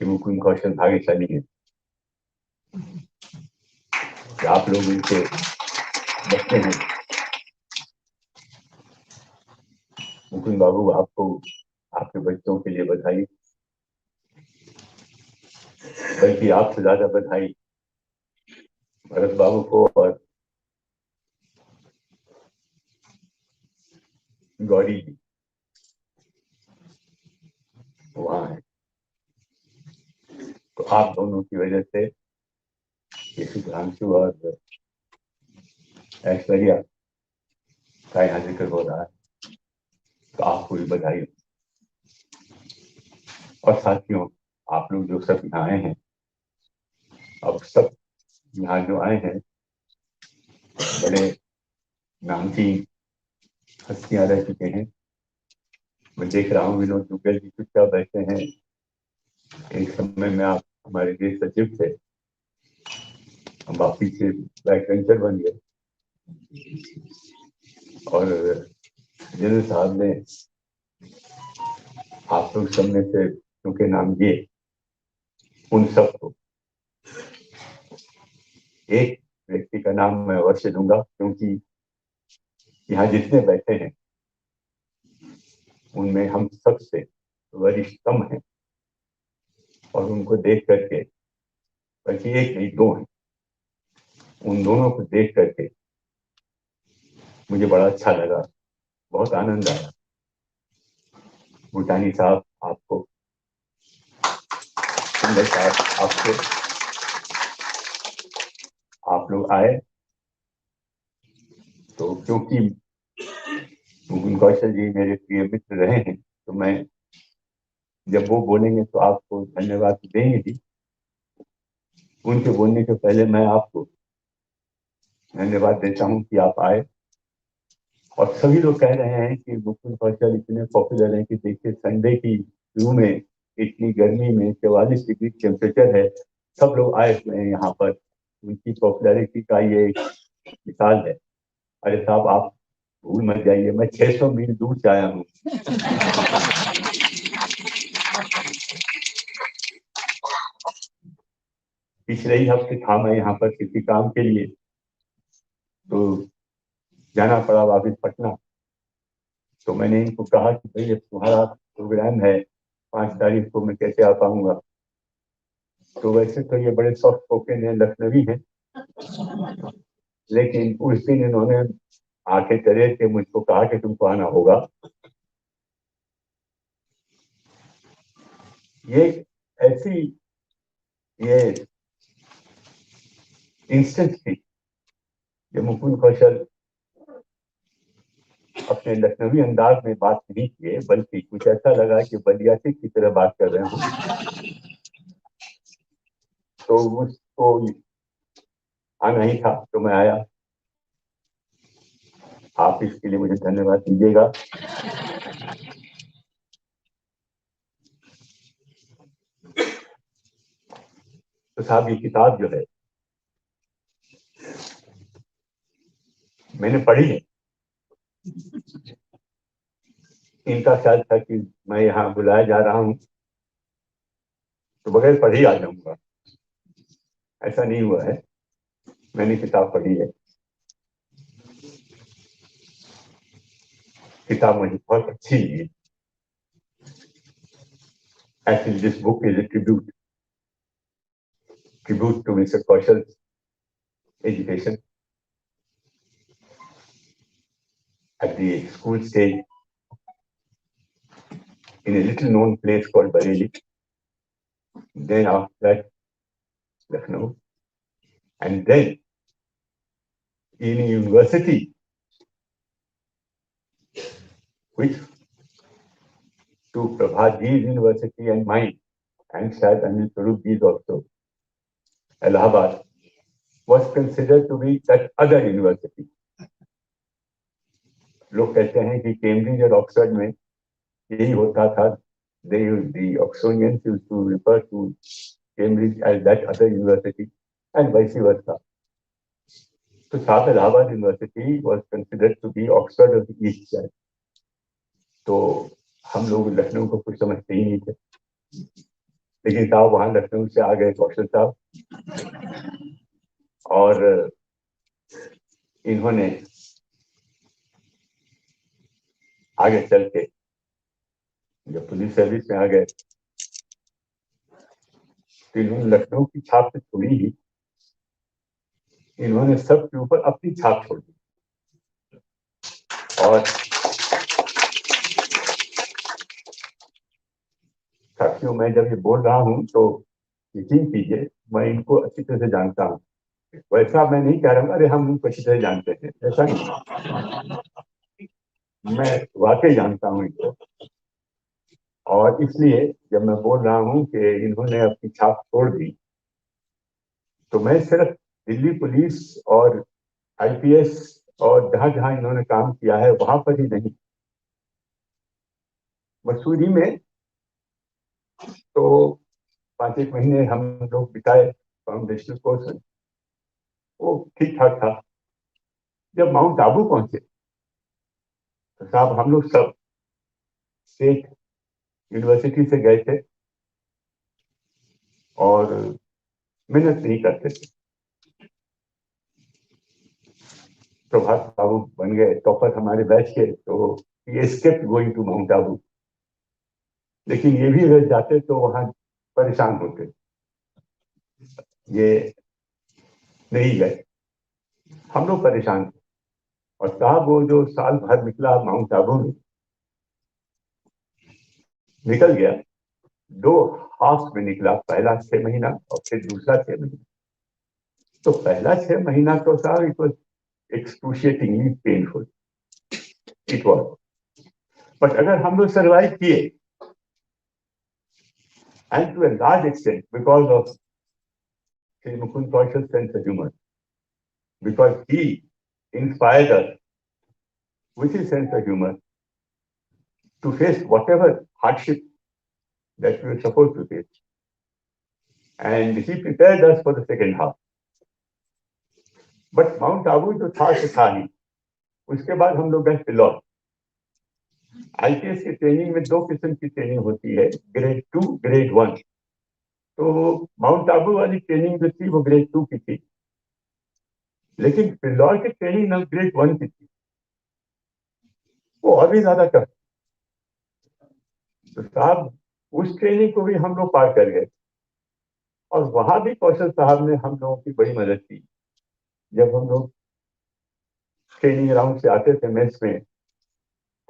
कि मुकुंद कौशल भाग्यशाली है कि आप लोग उनसे बचते हैं। मुकुंद बाबू, आपको आपके बच्चों के लिए बधाई, बल्कि आपसे ज्यादा बधाई भरत बाबू को और गौरी जी वहां है। तो आप दोनों की वजह से ये शुभ्रांशु और ऐश्वर्या का यहाँ जिक्र हो रहा है, तो आपको भी बधाई। और साथियों, आप लोग जो सब यहाँ आए हैं, अब सब यहाँ जो आए हैं बड़े नामची हस्तियां रह चुके हैं। मैं देख रहा हूँ विनोद दुग्गल जी चुपचाप बैठे हैं। एक समय में आप हमारे देश सचिव थे, हम वापिस से बैक वेंचर बन गए। और जनरल साहब ने आप लोग सब में से उनके नाम दिए, उन सबको एक व्यक्ति का नाम मैं अवश्य दूंगा, क्योंकि यहाँ जितने बैठे हैं उनमें हम सबसे वरिष्ठतम हैं और उनको देख करके, बल्कि एक नहीं दो हैं, उन दोनों को देख करके मुझे बड़ा अच्छा लगा, बहुत आनंद आया। भूटानी साहब आपको, सुंदर साहब आपको, आप लोग आए तो क्योंकि मुकुंद कौशल जी मेरे प्रिय मित्र रहे हैं, तो मैं जब वो बोलेंगे तो आपको धन्यवाद देंगे ही। उनके बोलने के पहले मैं आपको धन्यवाद देता हूँ कि आप आए। और सभी लोग कह रहे हैं कि मुकुंद कौशल इतने पॉपुलर हैं कि देखिए संडे की शुरू में इतनी गर्मी में 44 डिग्री टेम्परेचर है, सब लोग आए हुए हैं यहाँ पर। उनकी पॉपुलैरिटी का ये एक मिसाल है। अरे साहब, आप भूल मत जाइए, मैं 600 मील दूर से आया हूँ। पिछले ही हफ्ते था मैं यहाँ पर किसी काम के लिए, तो जाना पड़ा वापिस पटना। तो मैंने इनको कहा कि भाई अब तुम्हारा प्रोग्राम है 5 तारीख को, मैं कैसे आ पाऊंगा। तो वैसे तो ये बड़े सॉफ्ट स्पोकन है, लखनवी है, लेकिन उस दिन इन्होंने आके करे थे, मुझको कहा कि तुमको आना होगा। ये ऐसी ये इंस्टेंस थी कि मुकुंद कौशल अपने लखनवी अंदाज में बात नहीं किए, बल्कि कुछ ऐसा लगा कि बलियाती की तरह बात कर रहे हूँ, तो उसको आना ही था, तो मैं आया। आप इसके लिए मुझे धन्यवाद दीजिएगा। तो साहब, ये किताब जो है मैंने पढ़ी है। इनका ख्याल था कि मैं यहाँ बुलाया जा रहा हूँ तो बगैर पढ़े ही आ जाऊंगा। ऐसा नहीं हुआ है, मैंने किताब पढ़ी है। किताब मुझे बहुत अच्छी लगी। Actually, this book is a tribute to Mr. Kaushal's education at the school stage in a little known place called Bareilly. Then after that, Lucknow. And then in a university, which to Prabhatji's university and mine, and Shayad Anil Swarupji's also, Allahabad, was considered to be that other university. लोग कहते हैं कि Cambridge और Oxford में यही होता था। The Oxonians used to refer to Cambridge as that other university, and vice versa. So South Allahabad University was considered to be Oxford of the East side. तो हम लोग लखनऊ को कुछ समझते ही नहीं थे, लेकिन साहब वहां लखनऊ से आ गए कौशल साहब, और इन्होंने आगे चल के जब पुलिस सर्विस में आ गए तो इन्होंने लखनऊ की छाप से छोड़ी ही, इन्होंने सबके ऊपर अपनी छाप छोड़ दी। और साथियों, मैं जब ये बोल रहा हूं तो यकीन कीजिए मैं इनको अच्छी तरह से जानता हूं। वैसा मैं नहीं कह रहा हूँ अरे हम इनको अच्छी तरह जानते हैं, ऐसा नहीं, मैं वाकई जानता हूँ इनको। और इसलिए जब मैं बोल रहा हूँ कि इन्होंने अपनी छाप छोड़ दी, तो मैं सिर्फ दिल्ली पुलिस और आईपीएस और जहां जहां इन्होंने काम किया है वहां पर ही नहीं, मसूरी में तो 5-1 महीने हम लोग बिताए फाउंडेशनल कोर्स में, वो ठीक ठाक था। जब माउंट आबू पहुंचे तो साहब हम लोग सब स्टेट यूनिवर्सिटी से गए थे और मेहनत नहीं करते थे। प्रभात बाबू बन गए टॉपर हमारे बैच के, तो ये स्केप्ट गोइंग टू माउंट आबू, लेकिन ये भी अगर जाते तो वहां परेशान होते, ये नहीं गए, हम लोग परेशान थे। और साहब वो जो साल भर निकला माउंट आबू में, निकल गया, 2 हाफ में निकला, पहला 6 महीना और फिर दूसरा 6 महीना। तो पहला 6 महीना तो साहब it was excruciatingly painful, it was. But अगर हम लोग सर्वाइव किए, and to a large extent because of Shri Mukund Kaushal sense of humour, because he inspired us with his sense of humor to face whatever hardship that we were supposed to face. And he prepared us for the second half. But Mount Abu जो था तो था ही। उसके बाद हम लोग गए Phillaur. IPS की ट्रेनिंग में 2 किस्म की ट्रेनिंग होती है, ग्रेड 2, ग्रेड 1। तो माउंट आबू वाली ट्रेनिंग जो थी वो ग्रेड 2 की थी, लेकिन फिलौर की ट्रेनिंग ना ग्रेड 1 की थी, वो और भी ज्यादा टफ। तो साहब उस ट्रेनिंग को भी हम लोग पार कर गए, और वहां भी कौशल साहब ने हम लोगों की बड़ी मदद की। जब हम लोग ट्रेनिंग राउंड से आते थे, मेस में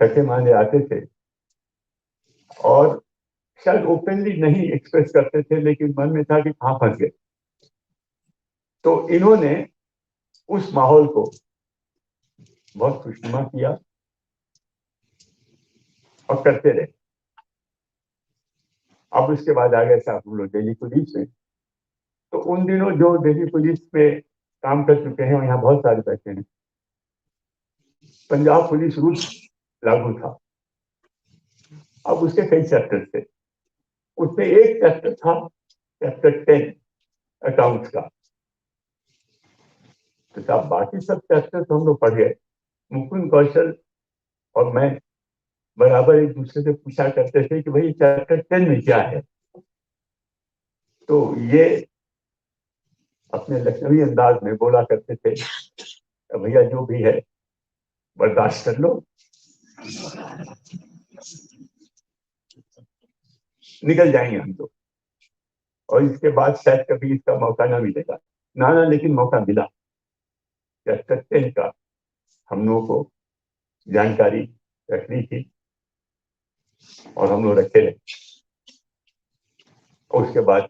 थके मांदे आते थे, और शायद ओपनली नहीं एक्सप्रेस करते थे, लेकिन मन में था कि कहाँ फंस गए। तो इन्होंने उस माहौल को बहुत खुशनुमा किया, और करते रहे। अब उसके बाद आ गए साहब हम लोग दिल्ली पुलिस में। तो उन दिनों जो दिल्ली पुलिस में काम कर चुके हैं, यहाँ बहुत सारे बैठे हैं, पंजाब पुलिस रूल लागू था। अब उसके कई चैप्टर थे, उसमें एक चैप्टर था चैप्टर 10 अकाउंट्स का। तो साहब बाकी सब चैप्टर तो हम लोग पढ़ गए। मुकुंद कौशल और मैं बराबर एक दूसरे से पूछा करते थे कि भाई चैप्टर 10 में क्या है। तो ये अपने लखनवी अंदाज में बोला करते थे, भैया जो भी है बर्दाश्त कर लो, निकल जाएंगे हम तो, और इसके बाद शायद कभी इसका मौका ना मिलेगा। ना लेकिन मौका मिला। चैप्टर 10 का हम लोगों को जानकारी रखनी थी और हम लोग रखे रहे। और उसके बाद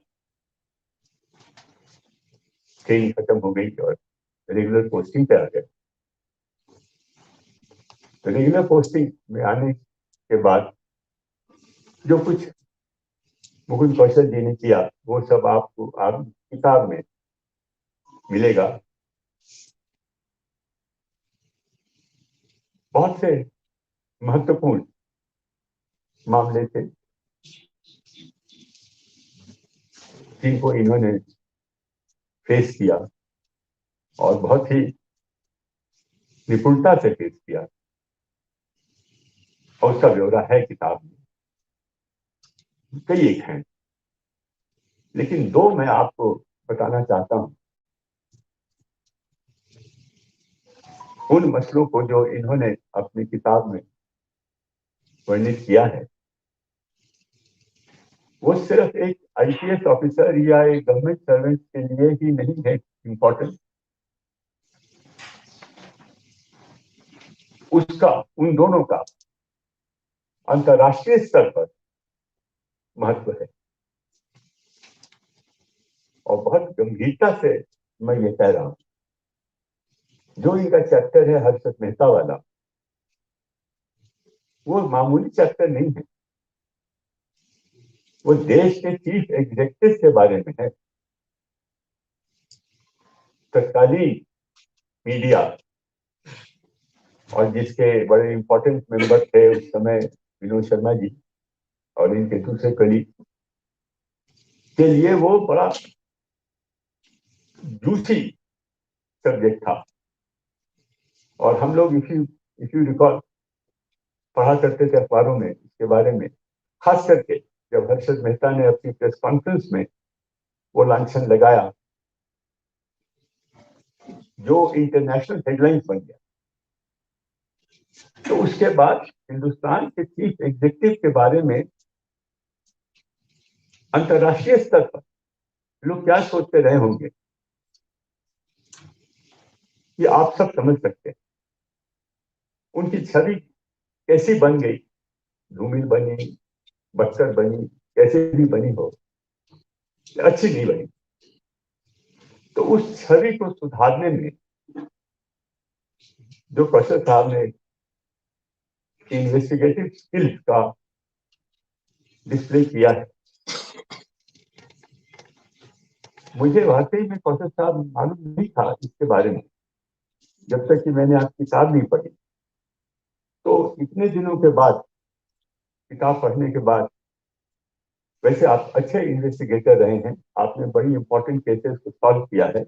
ट्रेनिंग खत्म हो गई और रेगुलर पोस्टिंग पे आ गए। तो रेगुलर पोस्टिंग में आने के बाद जो कुछ मुकुंद कौशल जी ने किया वो सब आपको आप किताब में मिलेगा। बहुत से महत्वपूर्ण मामले थे जिनको इन्होंने फेस किया और बहुत ही निपुणता से फेस किया, और उसका ब्यौरा है किताब में। कई एक हैं, लेकिन दो मैं आपको बताना चाहता हूं उन मसलों को जो इन्होंने अपनी किताब में वर्णित किया है। वो सिर्फ एक आईपीएस ऑफिसर या एक गवर्नमेंट सर्वेंट के लिए ही नहीं है इम्पोर्टेंट, उसका उन दोनों का अंतर्राष्ट्रीय स्तर पर महत्व है। और बहुत गंभीरता से मैं ये कह रहा हूं, जो इनका चैप्टर है हर्षद मेहता वाला, वो मामूली चैप्टर नहीं है। वो देश के चीफ एग्जीक्यूटिव के बारे में है। तत्कालीन मीडिया और जिसके बड़े इंपॉर्टेंट मेंबर थे उस समय विनोद शर्मा जी और इनके दूसरे कलीग के लिए वो बड़ा जूसी सब्जेक्ट था। और हम लोग इफ यू रिकॉल पढ़ा करते थे अखबारों में इसके बारे में, खास करके जब हर्षद मेहता ने अपनी प्रेस कॉन्फ्रेंस में वो लांछन लगाया जो इंटरनेशनल हेडलाइंस बन गया। तो उसके बाद हिंदुस्तान के चीफ एग्जीक्यूटिव के बारे में अंतर्राष्ट्रीय स्तर पर लोग क्या सोचते रहे होंगे ये आप सब समझ सकते हैं। उनकी छवि कैसी बन गई, धूमिल बनी, बक्सर बनी, कैसे भी बनी हो, अच्छी नहीं बनी। तो उस छवि को सुधारने में जो कौशल साहब ने इन्वेस्टिगेटिव स्किल्स का डिस्प्ले किया है, मुझे वाकई में कौशल साहब मालूम नहीं था इसके बारे में जब तक कि मैंने आपकी किताब नहीं पढ़ी। तो इतने दिनों के बाद किताब पढ़ने के बाद, वैसे आप अच्छे इन्वेस्टिगेटर रहे हैं, आपने बड़ी इंपॉर्टेंट केसेस को सॉल्व किया है।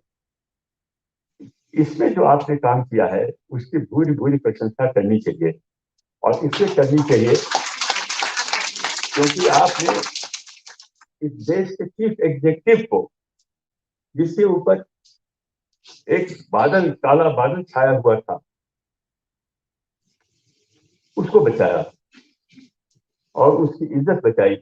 इसमें जो आपने काम किया है उसकी भूरी भूरी प्रशंसा करनी चाहिए। और इसलिए करनी चाहिए क्योंकि आपने इस देश के चीफ एग्जीक्यूटिव को, जिसके ऊपर एक बादल, काला बादल छाया हुआ था, उसको बचाया और उसकी इज्जत बचाई,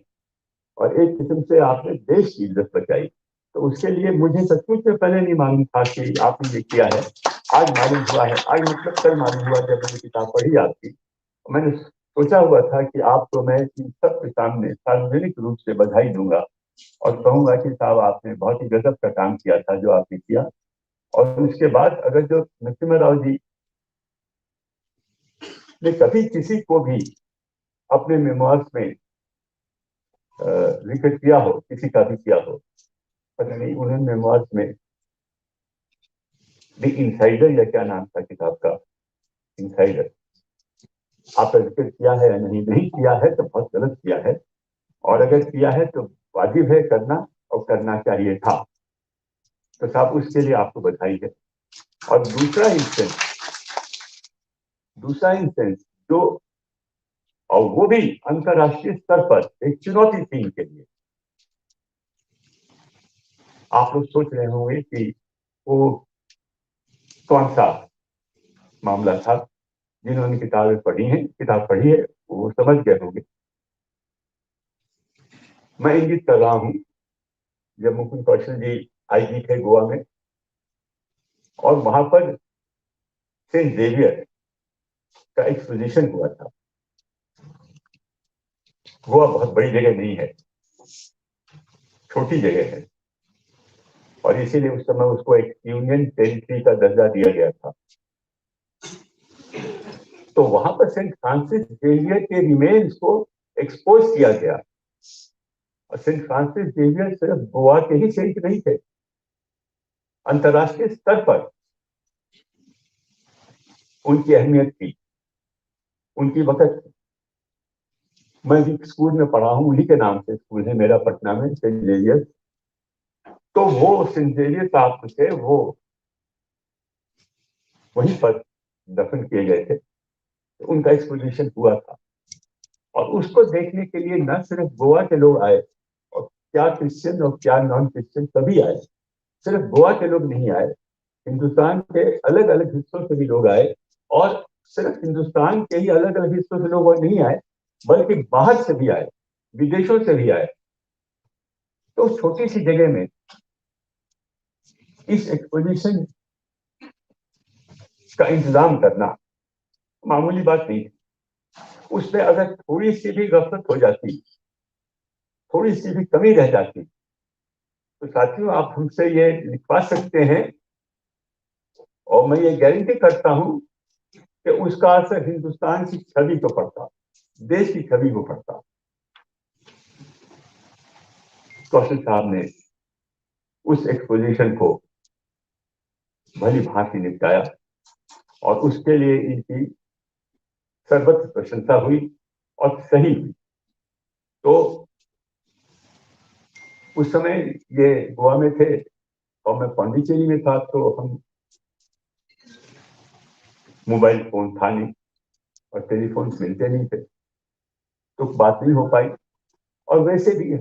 और एक किस्म से आपने देश की इज्जत बचाई। तो उसके लिए मुझे सचमुच में पहले नहीं मालूम था कि आपने ये किया है। आज मालूम हुआ है, आज मतलब कल मालूम हुआ जब मैंने किताब पढ़ी आपकी। मैंने सोचा हुआ था कि आपको मैं इन सब के सामने सार्वजनिक रूप से बधाई दूंगा और कहूंगा कि साहब आपने बहुत ही गजब का काम किया था जो आपने किया। और उसके बाद अगर जो नरसिम्हा राव जी ने कभी किसी को भी अपने मेमोर्स में जिक्र किया हो, किसी का भी किया हो, पता नहीं उन्होंने मेमोर्स में द इनसाइडर या क्या नाम था किताब का, इनसाइडर, आपका जिक्र किया है या नहीं, नहीं किया है तो बहुत गलत किया है, और अगर किया है तो वाजिब है करना और करना चाहिए था। तो साहब उसके लिए आपको बधाई है। और दूसरा इंस्टेंस जो, और वो भी अंतरराष्ट्रीय स्तर पर एक चुनौती थी इनके लिए। आप लोग सोच रहे होंगे कि वो कौन सा मामला था। जिन्होंने किताब पढ़ी है वो समझ गए होंगे। मैं इंगित कर रहा हूं, जब मुकुंद कौशल जी आईजी थे गोवा में, और वहां पर सेंट जेवियर का एक्सपोजिशन हुआ था। गोवा बहुत बड़ी जगह नहीं है, छोटी जगह है, और इसीलिए उस समय उसको एक यूनियन टेरिटरी का दर्जा दिया गया था। तो वहां पर सेंट फ्रांसिस जेवियर के रिमेन्स को एक्सपोज किया गया। और सेंट फ्रांसिस जेवियर सिर्फ गोवा के ही सेंट नहीं थे, अंतरराष्ट्रीय स्तर पर उनकी अहमियत थी, उनकी वक़्त। मैं भी स्कूल में पढ़ा हूं, उन्हीं के नाम से स्कूल है मेरा पटना में, सेंट जेवियर। तो वो सेंट जेवियर साहब थे, वो वहीं पर दफन किए गए थे। तो उनका एक्सपोजिशन हुआ था, और उसको देखने के लिए न सिर्फ गोवा के लोग आए, और क्या क्रिश्चियन और क्या नॉन क्रिश्चियन सभी आए। सिर्फ गोवा के लोग नहीं आए, हिंदुस्तान के अलग अलग हिस्सों से भी लोग आए, और सिर्फ हिंदुस्तान के ही अलग अलग हिस्सों से लोग नहीं आए, बल्कि बाहर से भी आए, विदेशों से भी आए। तो छोटी सी जगह में इस एक्सपोजिशन का इंतजाम करना मामूली बात नहीं है। उसमें अगर थोड़ी सी भी गफलत हो जाती, थोड़ी सी भी कमी रह जाती, तो साथियों आप हमसे ये लिखवा सकते हैं, और मैं ये गारंटी करता हूं कि उसका असर हिंदुस्तान की छवि को पड़ता, देश की छवि को पड़ता। कौशल साहब ने उस एक्सपोजिशन को भली भांति निपटाया, और उसके लिए इनकी सर्वत्र प्रशंसा हुई और सही हुई। तो उस समय ये गोवा में थे और मैं पांडिचेरी में था, तो हम, मोबाइल फोन था नहीं और टेलीफोन मिलते नहीं थे, तो बात नहीं हो पाई। और वैसे भी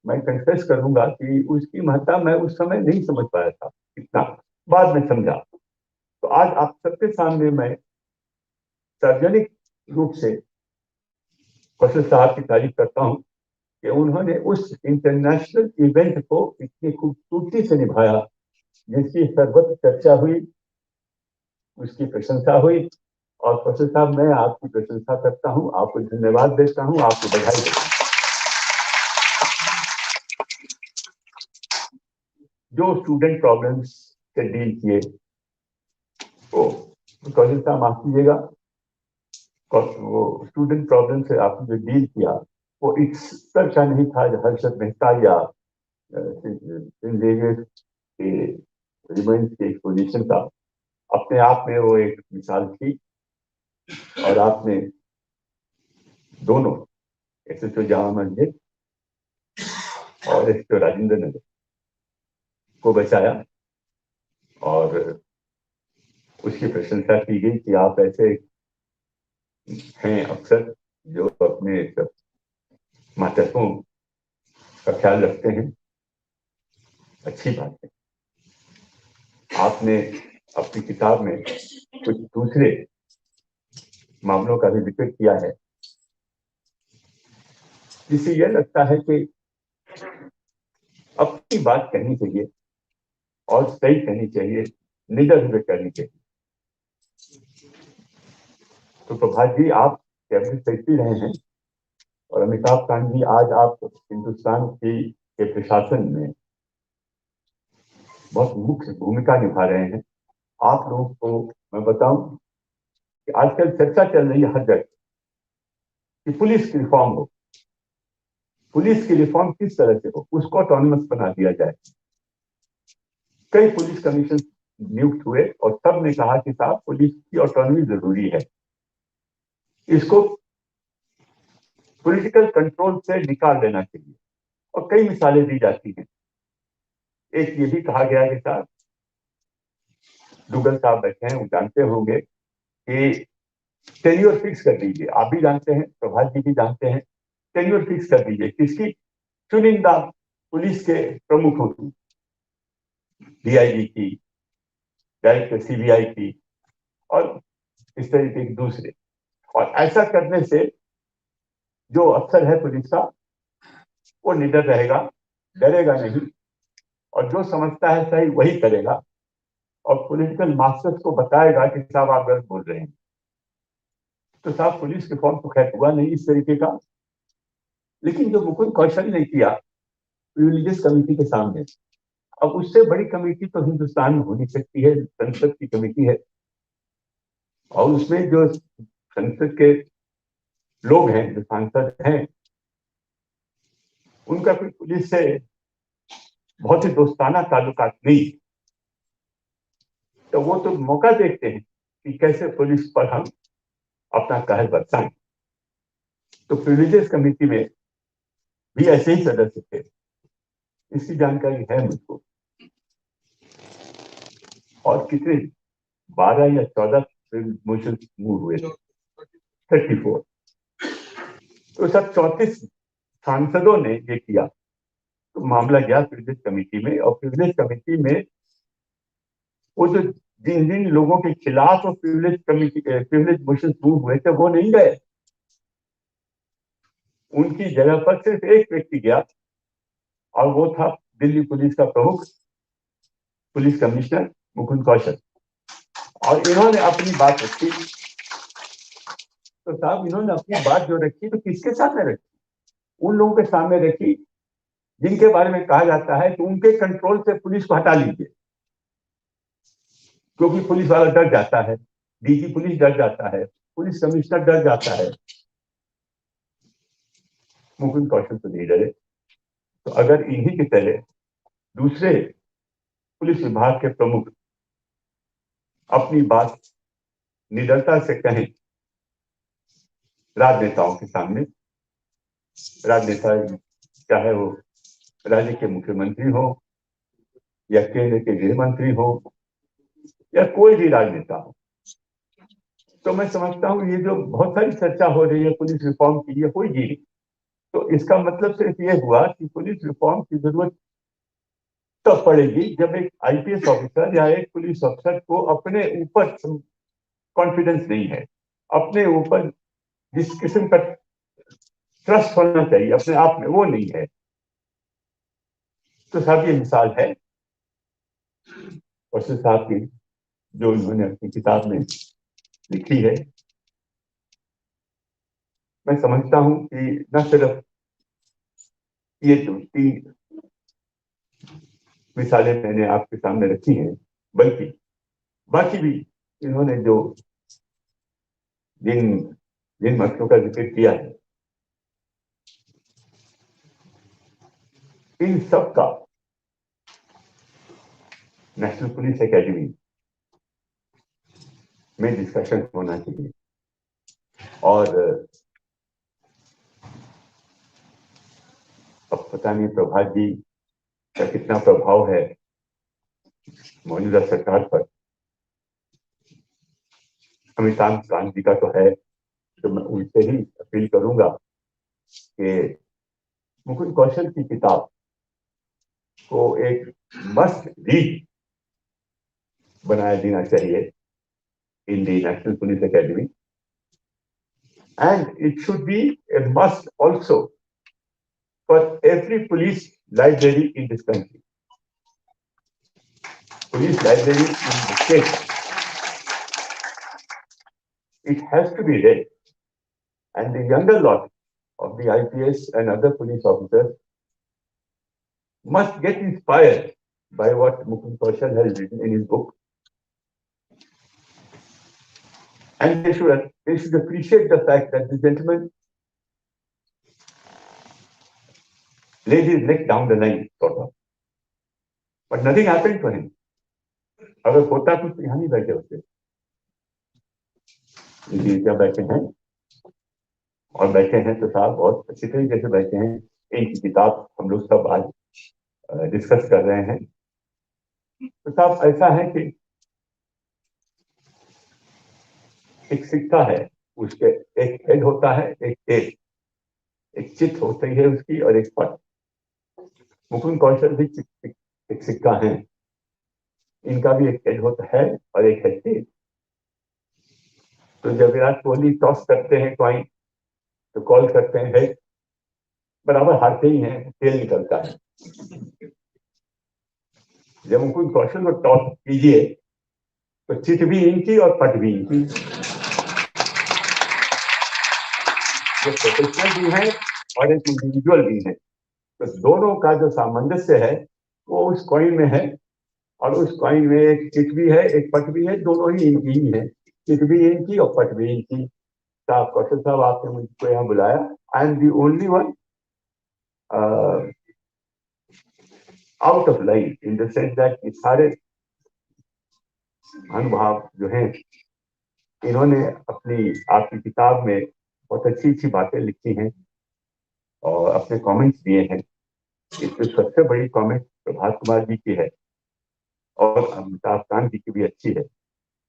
मैं कन्फेस करूंगा कि उसकी महत्ता मैं उस समय नहीं समझ पाया था, इतना बाद में समझा। तो आज आप सबके सामने मैं सार्वजनिक रूप से कौशल साहब की तारीफ करता हूं कि उन्होंने उस इंटरनेशनल इवेंट को इतनी खूबसूरती से निभाया, जिसकी सर्वत्र चर्चा हुई, उसकी प्रशंसा हुई। और कौशल साहब, मैं आपकी प्रशंसा करता हूं, आपको धन्यवाद देता हूं, आपको बधाई देता हूं। जो स्टूडेंट प्रॉब्लम्स से डील किए, तो कौशल साहब माफ कीजिएगा, वो स्टूडेंट प्रॉब्लम से आपने जो डील किया, वो इस तरह का नहीं था हर्षद मेहता या के रिमेंस के एक्सपोजिशन का। अपने आप में वो एक मिसाल थी, और आपने दोनों, एसएचओ जामा मस्जिद और एसएचओ राजेंद्र नगर को बचाया, और उसकी प्रशंसा की गई कि आप ऐसे हैं अफसर जो अपने मातहतों का ख्याल रखते हैं। अच्छी बात है। आपने अपनी किताब में कुछ दूसरे मामलों का भी जिक्र किया है, जिससे यह लगता है कि अपनी बात कहनी चाहिए और सही कहनी चाहिए, निडर होकर कहनी चाहिए। तो प्रभात जी, आप कैबिनेट सेक्रेटरी रहे हैं, और अमिताभ कांत जी आज आप हिंदुस्तान के प्रशासन में बहुत मुख्य भूमिका निभा रहे हैं। आप लोगों को मैं बताऊं कि आजकल चर्चा चल रही है हर जगह कि पुलिस की रिफॉर्म हो। पुलिस की रिफॉर्म किस तरह से हो, उसको ऑटोनमस बना दिया जाए। कई पुलिस कमीशन नियुक्त हुए और सब ने कहा कि साहब पुलिस की ऑटोनॉमी जरूरी है, इसको पॉलिटिकल कंट्रोल से निकाल देना चाहिए। और कई मिसालें दी जाती हैं। एक ये भी कहा गया कि साहब, डुगल साहब बैठे हैं, वो जानते होंगे कि टेन्योर फिक्स कर दीजिए। आप भी जानते हैं, प्रभात जी भी जानते हैं, टेन्योर फिक्स कर दीजिए किसकी, चुनिंदा पुलिस के प्रमुखों की, डीआईजी की, डायरेक्टर सीबीआई की और इस तरीके के दूसरे। और ऐसा करने से जो अफसर है पुलिस का वो निडर रहेगा, डरेगा नहीं, और जो समझता है सही वही करेगा और पॉलिटिकल मास्टर्स को बताएगा कि साहब आप गलत बोल रहे हैं। तो साहब पुलिस रिफॉर्म तो खैर हुआ नहीं इस तरीके का, लेकिन जो मुकुंद कौशल ने किया रिलीजियस कमेटी के सामने, अब उससे बड़ी कमेटी तो हिंदुस्तान में हो नहीं सकती है, संसद की कमेटी है। और उसमें जो संसद के लोग हैं, जो सांसद हैं, उनका कोई पुलिस से बहुत ही दोस्ताना ताल्लुकात नहीं। तो वो तो मौका देखते हैं कि कैसे पुलिस पर हम अपना कहर बरसाएं। तो प्रिविलेजेस कमेटी में भी ऐसे ही सदस्य थे, इसकी जानकारी है मुझको। और कितने 12 या 14 मोशन मूव हुए थे, 34। तो सब 34 सांसदों ने ये किया। तो मामला गया प्रिविलेज कमेटी में, और प्रिविलेज कमेटी में वो जो जिन जिन लोगों के खिलाफ privilege committee privilege motion move हुए थे वो नहीं गए। उनकी जगह पर सिर्फ एक व्यक्ति गया और वो था दिल्ली पुलिस का प्रमुख, पुलिस कमिश्नर मुकुंद कौशल। और इन्होंने अपनी बात रखी। तो साहब इन्होंने अपनी बात जो रखी तो किसके सामने रखी? उन लोगों के सामने रखी जिनके बारे में कहा जाता है कि उनके कंट्रोल से पुलिस को हटा लीजिए, क्योंकि पुलिस वाला डर जाता है, डीजी पुलिस डर जाता है, पुलिस कमिश्नर डर जाता है। मुकुंद कौशल तो नहीं डरे। तो अगर इन्हीं की तरह दूसरे पुलिस विभाग के प्रमुख अपनी बात निडरता से कहें राजनेताओं के सामने, राजनेता चाहे वो राज्य के मुख्यमंत्री हो या केंद्र के गृह मंत्री हो या कोई भी राजनेता हो, तो मैं समझता हूं ये जो बहुत सारी चर्चा हो रही है पुलिस रिफॉर्म की, ये होगी नहीं। तो इसका मतलब सिर्फ ये हुआ कि पुलिस रिफॉर्म की जरूरत तब पड़ेगी जब एक आईपीएस ऑफिसर या एक पुलिस अफसर को अपने ऊपर कॉन्फिडेंस नहीं है, अपने ऊपर जिस किस्म का ट्रस्ट होना चाहिए अपने आप में वो नहीं है। तो साहब ये मिसाल है कौशल साहब की जो उन्होंने अपनी किताब में लिखी है। मैं समझता हूं कि न सिर्फ ये दो तीन मिसालें मैंने आपके सामने रखी हैं, बल्कि बाकी भी इन्होंने जो जिन जिन मसलों का जिक्र किया है, इन सब का नेशनल पुलिस एकेडमी में डिस्कशन होना चाहिए। और अब पता नहीं प्रभात जी का कितना प्रभाव है मौजूदा सरकार पर। अमिताभ कांत जी का तो है, तो मैं उनसे ही अपील करूंगा कि मुकुल कौशल की किताब को एक मस्ट रीड बनाया देना चाहिए in the national police academy, and it should be a must also for every police library in this country. Police library in the state, it has to be read, and the younger lot of the IPS and other police officers must get inspired by what Mukund Kaushal has written in his book, and they should appreciate the fact that the gentleman laid his neck down the line, sort of. But nothing happened to him. अगर होता कुछ यहाँ नहीं बैठे होते, क्या बैठे हैं और बैठे हैं तो साहब बहुत अच्छी तरीके से बैठे हैं. इनकी किताब हम लोग सब आज डिस्कस कर रहे हैं. तो साहब ऐसा है कि एक सिक्का है, उसके एक हेड होता है, एक टेल, एक चित होती है उसकी और एक पट. मुकुंद कौशल भी एक सिक्का है, इनका भी एक हेड होता है और एक है टेल. तो जब विराट कोहली टॉस करते हैं कॉइन तो कॉल करते हैं हेड, बराबर हारते ही हैं, टेल निकलता है. जब मुकुंद कौशल को टॉस कीजिए तो चिट भी इनकी और पट भी इनकी. ये प्रोफेशनल भी है और एक इंडिविजुअल भी है. तो दोनों का जो सामंजस्य है वो उस कॉइन में है, और उस कॉइन में एक चिट भी है, एक पट भी है, दोनों ही इनकी ही है. चिट भी इनकी और पट भी इनकी. साहब कौशल साहब, आपने मुझको यहाँ बुलाया. I am the only one out of line in the sense that सारे अनुभव जो हैं इन्होंने अपनी आपकी किताब में बहुत अच्छी अच्छी बातें लिखी हैं और अपने कमेंट्स दिए हैं. इसमें सबसे बड़ी कमेंट प्रभात कुमार जी की है और अमिताभ कांत जी की भी अच्छी है.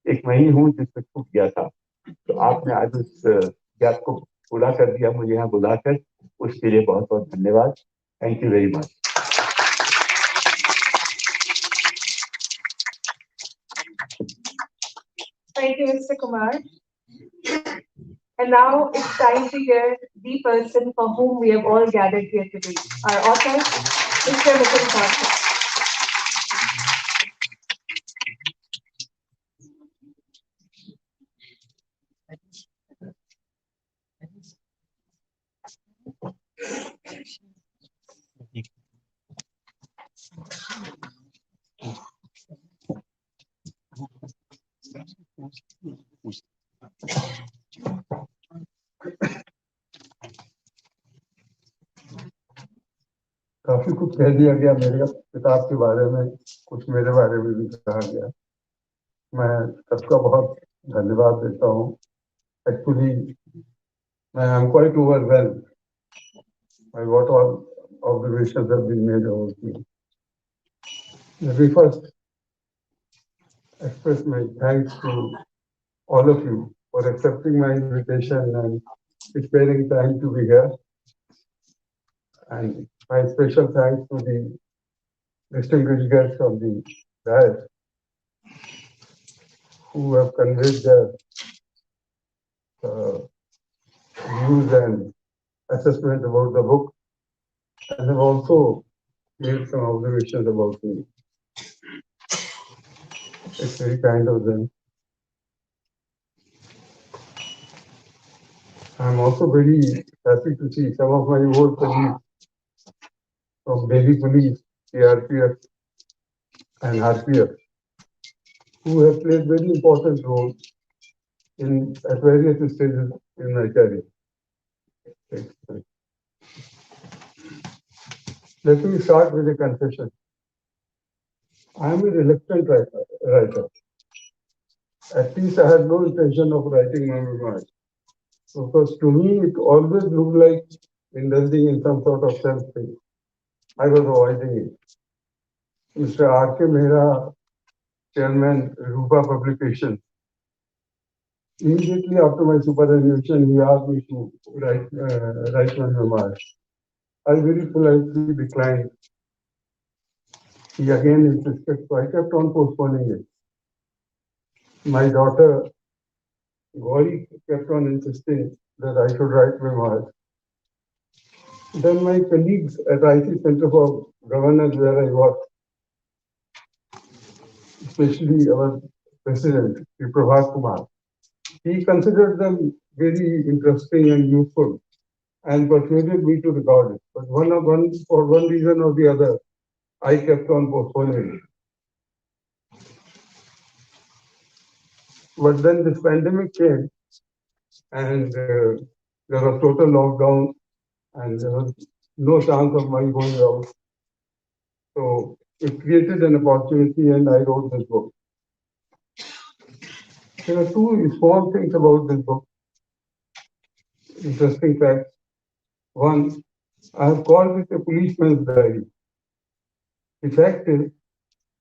एक मैं ही हूँ जिसमें छूट गया था, तो आपने आज उस गैप को पूरा कर दिया मुझे यहाँ बुलाकर. उसके लिए बहुत बहुत धन्यवाद. Thank you very much. Thank you, Mr. Kumar. And now it's time to hear the person for whom we have all gathered here today, our author, Mr. Mukul Kaushal. काफी कुछ कह दिया गया मेरे किताब के बारे में, कुछ मेरे बारे में भी कहा गया. मैं सबका बहुत धन्यवाद देता हूँ. एक्चुअली मैं I am quite overwhelmed by what all observations have been made about me. Let me first express my thanks to all of you for accepting my invitation and sparing time to be here. And my special thanks to the distinguished guests of the dais who have conveyed their views and assessment about the book, and have also made some observations about me. It's very kind of them. I'm also very happy to see some of my old colleagues from Delhi Police, CRPF, and RPF, who have played very important roles at various stages in my career. Let me start with a confession. I am a reluctant writer. At least I had no intention of writing my memoirs, because to me it always looked like indulging in some sort of self-thing. I was avoiding it. Mr. R.K. Mehra, chairman, Rupa Publications, immediately after my superannuation, he asked me to write my memoirs. I very politely declined. He again insisted, so I kept on postponing it. My daughter, Gauri, kept on insisting that I should write memoirs. Then my colleagues at IC Center for Governance, where I worked, especially our president, Prabhat Kumar, he considered them very interesting and useful and persuaded me to record it. But for one reason or the other, I kept on postponing it. But then this pandemic came, and there was total lockdown, and there was no chance of my going out. So it created an opportunity and I wrote this book. There are two small things about this book, interesting facts. One, I have called it a policeman's diary. The fact is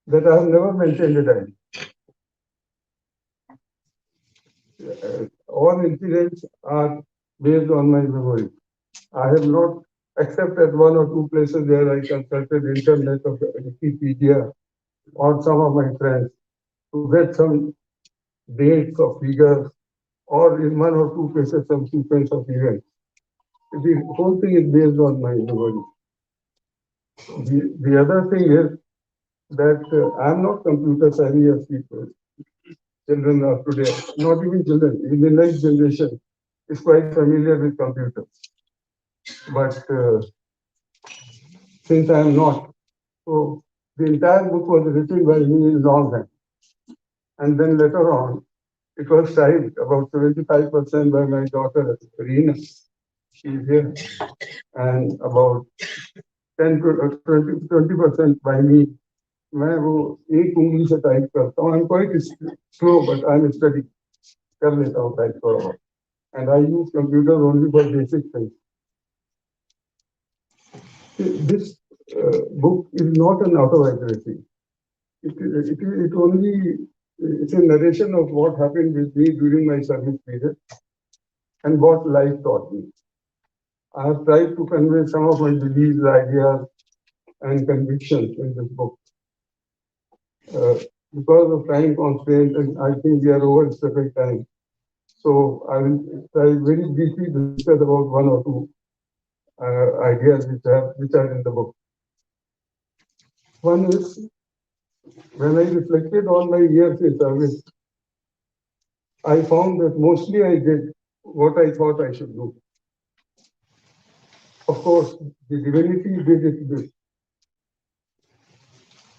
that I have never mentioned a diary. All incidents are based on my memory. I have not, except at one or two places where I consulted internet or Wikipedia or some of my friends to get some dates or figures, or in one or two places some sequence of events. The whole thing is based on my memory. The other thing is that I'm not computer savvy as people. Children of today, not even children, even the next generation is quite familiar with computers. But since I am not, so the entire book was written by me in longhand. And then later on, it was typed about 75% by my daughter, Reena. She is here. And about 10 to 20% by me. मैं वो एक उंगली से type करता हूँ. I'm quite slow, but I'm studying. कर लेता हूँ टाइप थोड़ा बहुत. And I use computer only for basic things. This book is not an autobiography. It only it's a narration of what happened with me during my service period and what life taught me. I have tried to convey some of my beliefs, ideas, and convictions in this book. Because of time constraints, and I think we are over specific time. So I will try very briefly to discuss about one or two ideas which are in the book. One is, when I reflected on my years in service, I found that mostly I did what I thought I should do. Of course, the divinity did its bit.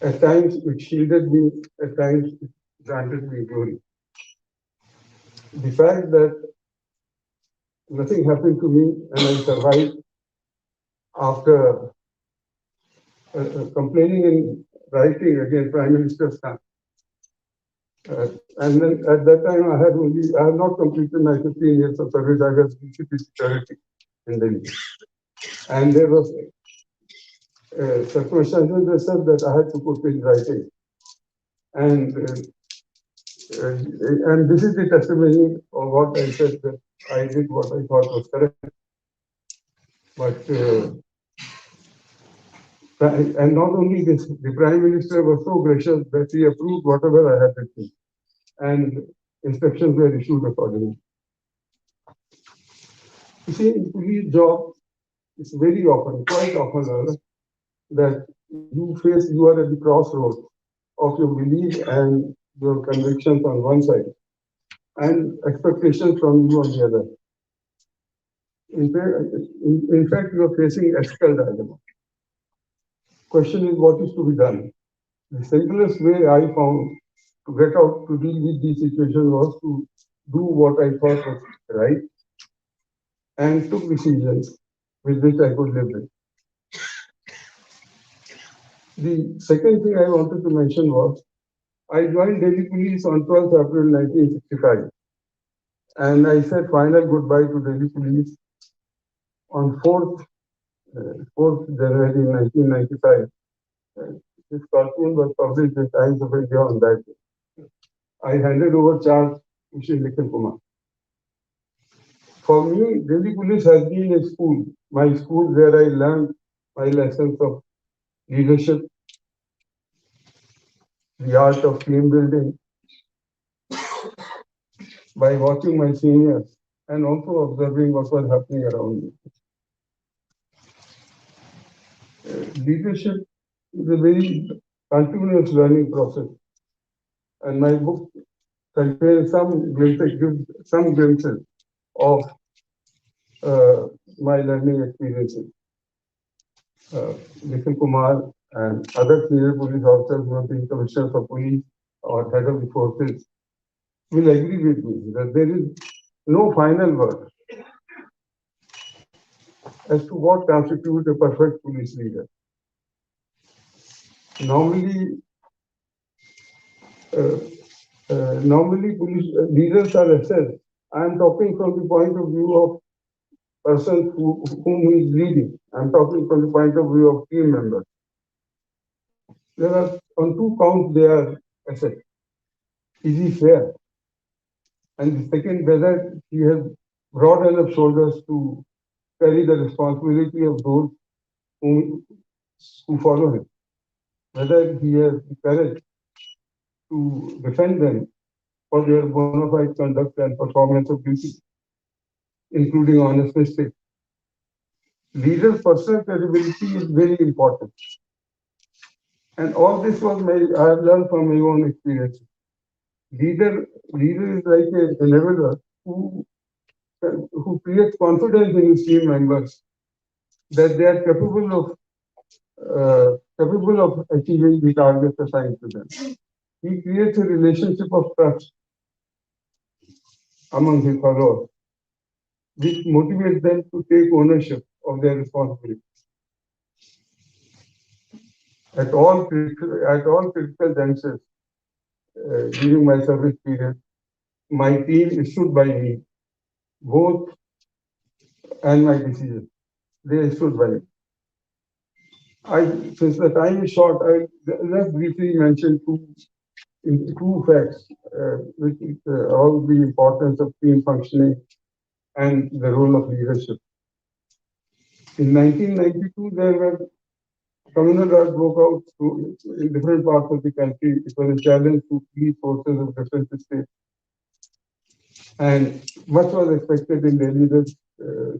At times it shielded me, at times it granted me glory. The fact that nothing happened to me and I survived after complaining and writing against Prime Minister's son. And then at that time I had not completed my 15 years of service. I was DCP security in Delhi. And there was circumstances that said that I had to put in writing. And this is the testimony of what I said, that I did what I thought was correct. But and not only this, the Prime Minister was so gracious that he approved whatever I had written, and instructions were issued accordingly. You see, in police job, it's very often, quite often, that you are at the crossroads of your belief and your convictions on one side, and expectations from you on the other. In fact, you are facing ethical dilemma. Question is, what is to be done? The simplest way I found to get out to deal with these situations was to do what I thought was right and took decisions with which I could live with. The second thing I wanted to mention was, I joined Delhi Police on 12th April 1965, and I said final goodbye to Delhi Police on 4th January 1995. This cartoon was published in Times of India on that day. I handed over charge to Shri Nikhil Kumar. For me, Delhi Police has been a school, my school where I learned my lessons of leadership, the art of team building, by watching my seniors and also observing what was happening around me. Leadership is a very continuous learning process, and my book contains some glimpses of my learning experiences. Nikhil Kumar and other senior police officers who have been commissioners of police or head of the forces will agree with me that there is no final word. as to what constitutes a perfect police leader. Normally, police leaders are assessed. I am talking from the point of view of person whom he is leading. I am talking from the point of view of team members. There are on two counts they are assessed. Is he fair? And the second, whether he has broad enough shoulders to carry the responsibility of those who follow him. Whether he has the courage to defend them for their bona fide conduct and performance of duty, including honest mistakes. Leader's personal credibility is very important. And all this I have learned from my own experience. Leader is like a enabler who creates confidence in his team members that they are capable of achieving the targets assigned to them. He creates a relationship of trust among his followers, which motivates them to take ownership of their responsibility. At all critical junctures during my service period, my team stood by me, both and my decisions. They stood by me. Since the time is short, I just briefly mention two facts which all the importance of team functioning and the role of leadership. In 1992, there were communal riots broke out in different parts of the country. It was a challenge to police forces of different states. And much was expected in Delhi that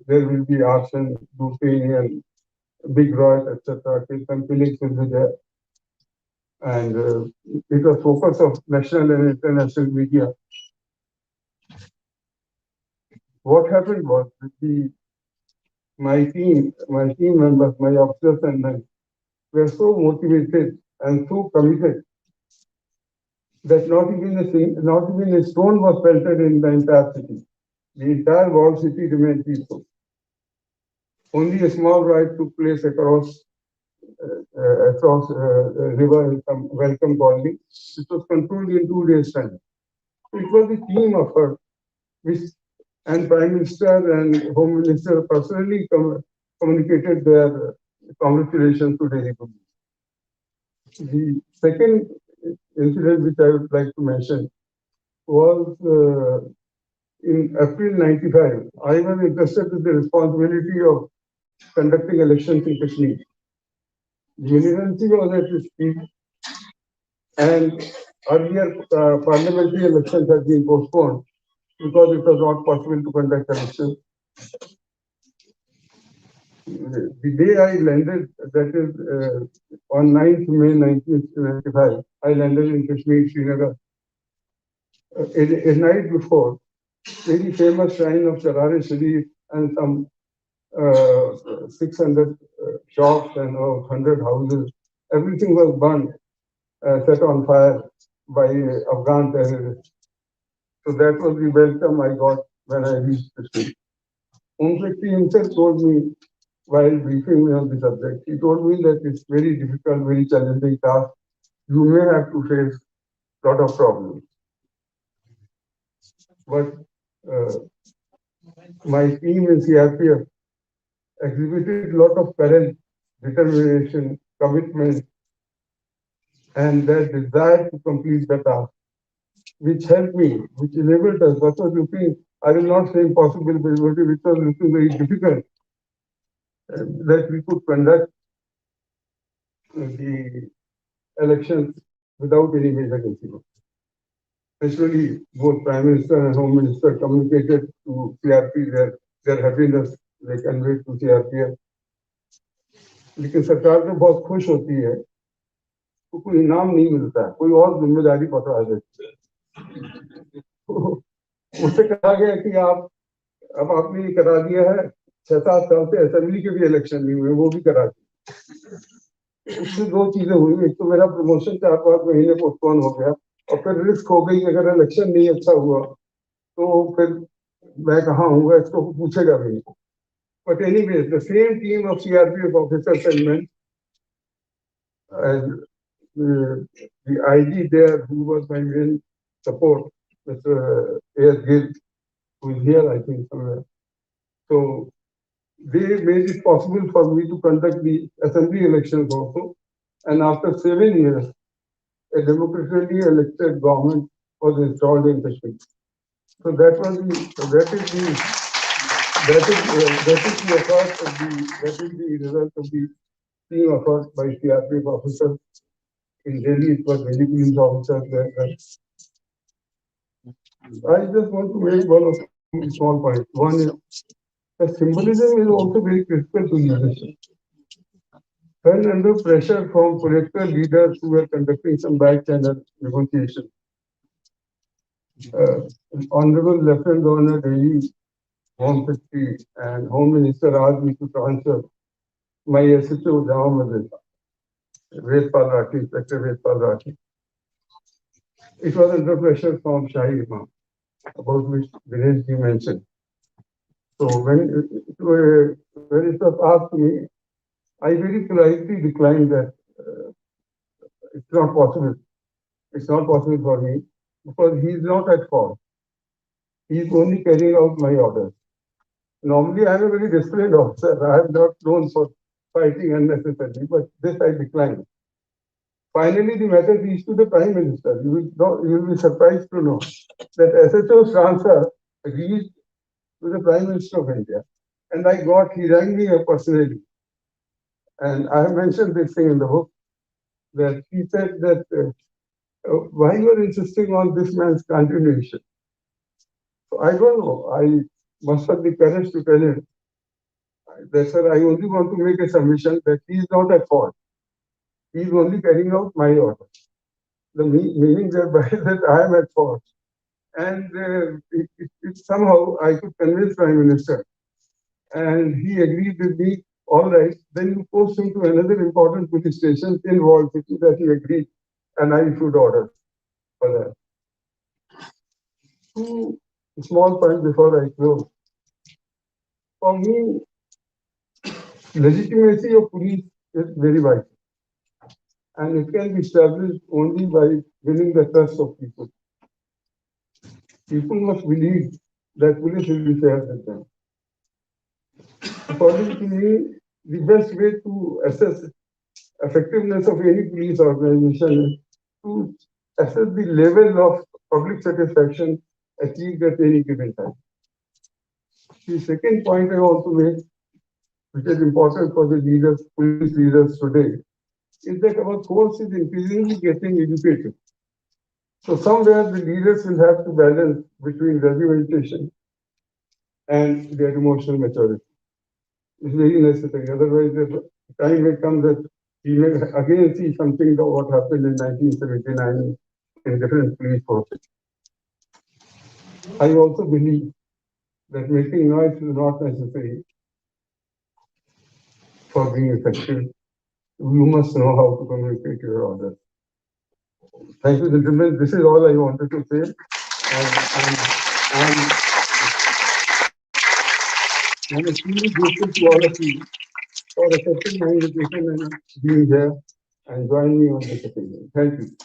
there will be arson, looting, and big riot, etc. Some killings will be there. And it was focus of national and international media. What happened was that my team members, my officers and men were so motivated and so committed that not even a stone was pelted in the entire city. The entire walled city remained peaceful. Only a small riot took place across river in some welcome colony. It was controlled in 2 days' time. It was a team effort, and Prime Minister and Home Minister personally communicated their congratulations to Delhi police. The second incident which I would like to mention was in April '95. I was entrusted with the responsibility of conducting elections in Kashmir. The university was at its peak, and earlier parliamentary elections had been postponed because it was not possible to conduct elections. The day I landed, that is on 9th May 1995, I landed in Kashmir, Srinagar. A night before, very famous shrine of Charare Sharif and some 600 shops and 100 houses, everything was burned, set on fire by Afghan terrorists. So that was the welcome I got when I reached the street. Home Secretary himself told me while briefing me on the subject, he told me that it's very difficult, very challenging task. You may have to face a lot of problems. But my team in CRPF exhibited a lot of courage, determination, commitment, and that desire to complete the task, which helped me, which enabled us. What was looking, I will not say impossible, but which was looking very difficult, that we could conduct the elections without any major incident. Especially both Prime Minister and Home Minister communicated to CRP their happiness, they conveyed to CRPF. लेकिन सरकार तो बहुत खुश होती है तो कोई इनाम नहीं मिलता है, कोई और जिम्मेदारी पकड़ा देती है। उससे कहा गया कि अब आपने ये करा दिया है, 6-7 साल से असेंबली के भी इलेक्शन नहीं हुए, वो भी करा दिए। उससे दो चीजें हुई, एक तो मेरा प्रमोशन 4-5 महीने पोस्टपोन हो गया, और फिर रिस्क हो गई अगर इलेक्शन नहीं अच्छा हुआ तो फिर मैं कहाँ हूँगा, इसको पूछेगा भी नहीं। But anyway, the same team of CRPF officers and men, and the IG there, who was my main support, Mr. A.S. Gill, who is here, I think, somewhere. So they made it possible for me to conduct the assembly elections also. And after 7 years, a democratically elected government was installed in Kashmir. So that was the, so that is the, that is the effort of the, that is the result of the team effort by CRPF officers. In Delhi, it was many police officers there. I just want to make one of two small points. One is the symbolism is also very critical to leadership. When under pressure from political leaders who were conducting some back channel negotiations, uh, Honorable Lieutenant Governor Delhi Home Secretary and Home Minister asked me to transfer my SHO Jammu and Kashmir, Vedpal Rathi, Inspector Vedpal Rathi. It was under pressure from Shahi Imam, about which Dinesh ji mentioned. So when it was asked to me, I very politely declined that it's not possible. It's not possible for me because he is not at fault. He is only carrying out my orders. Normally, I am a very disciplined officer. I am not known for fighting unnecessarily, but this I declined. Finally, the matter reached to the Prime Minister. You will be surprised to know that SHO's transfer reached to the Prime Minister of India. And he rang me up personally. And I have mentioned this thing in the book, that he said that why you are insisting on this man's continuation. So I don't know. I must have the courage to tell him that, sir, I only want to make a submission that he is not at fault. He is only carrying out my order. The meaning thereby that I am at fault. And somehow I could convince Prime Minister. And he agreed with me, all right, then you post him to another important police station in Wall City that he agreed. And I issued orders for that. Two small points before I close. For me, legitimacy of police is very vital. And it can be established only by winning the trust of people. People must believe that police will be fair with them. According to me, the best way to assess effectiveness of any police organization is to assess the level of public satisfaction achieved at any given time. The second point I want to make, which is important for the leaders, police leaders today, is that our force is increasingly getting educated. So somewhere the leaders will have to balance between regimentation and their emotional maturity. It's very necessary. Otherwise, the time may come that we may again see something of what happened in 1979 in different police forces. I also believe that making noise is not necessary for being effective. You must know how to communicate your orders. Thank you, gentlemen. This is all I wanted to say. And I'm extremely grateful to all of you for accepting my invitation and being here and joining me on this occasion. Thank you.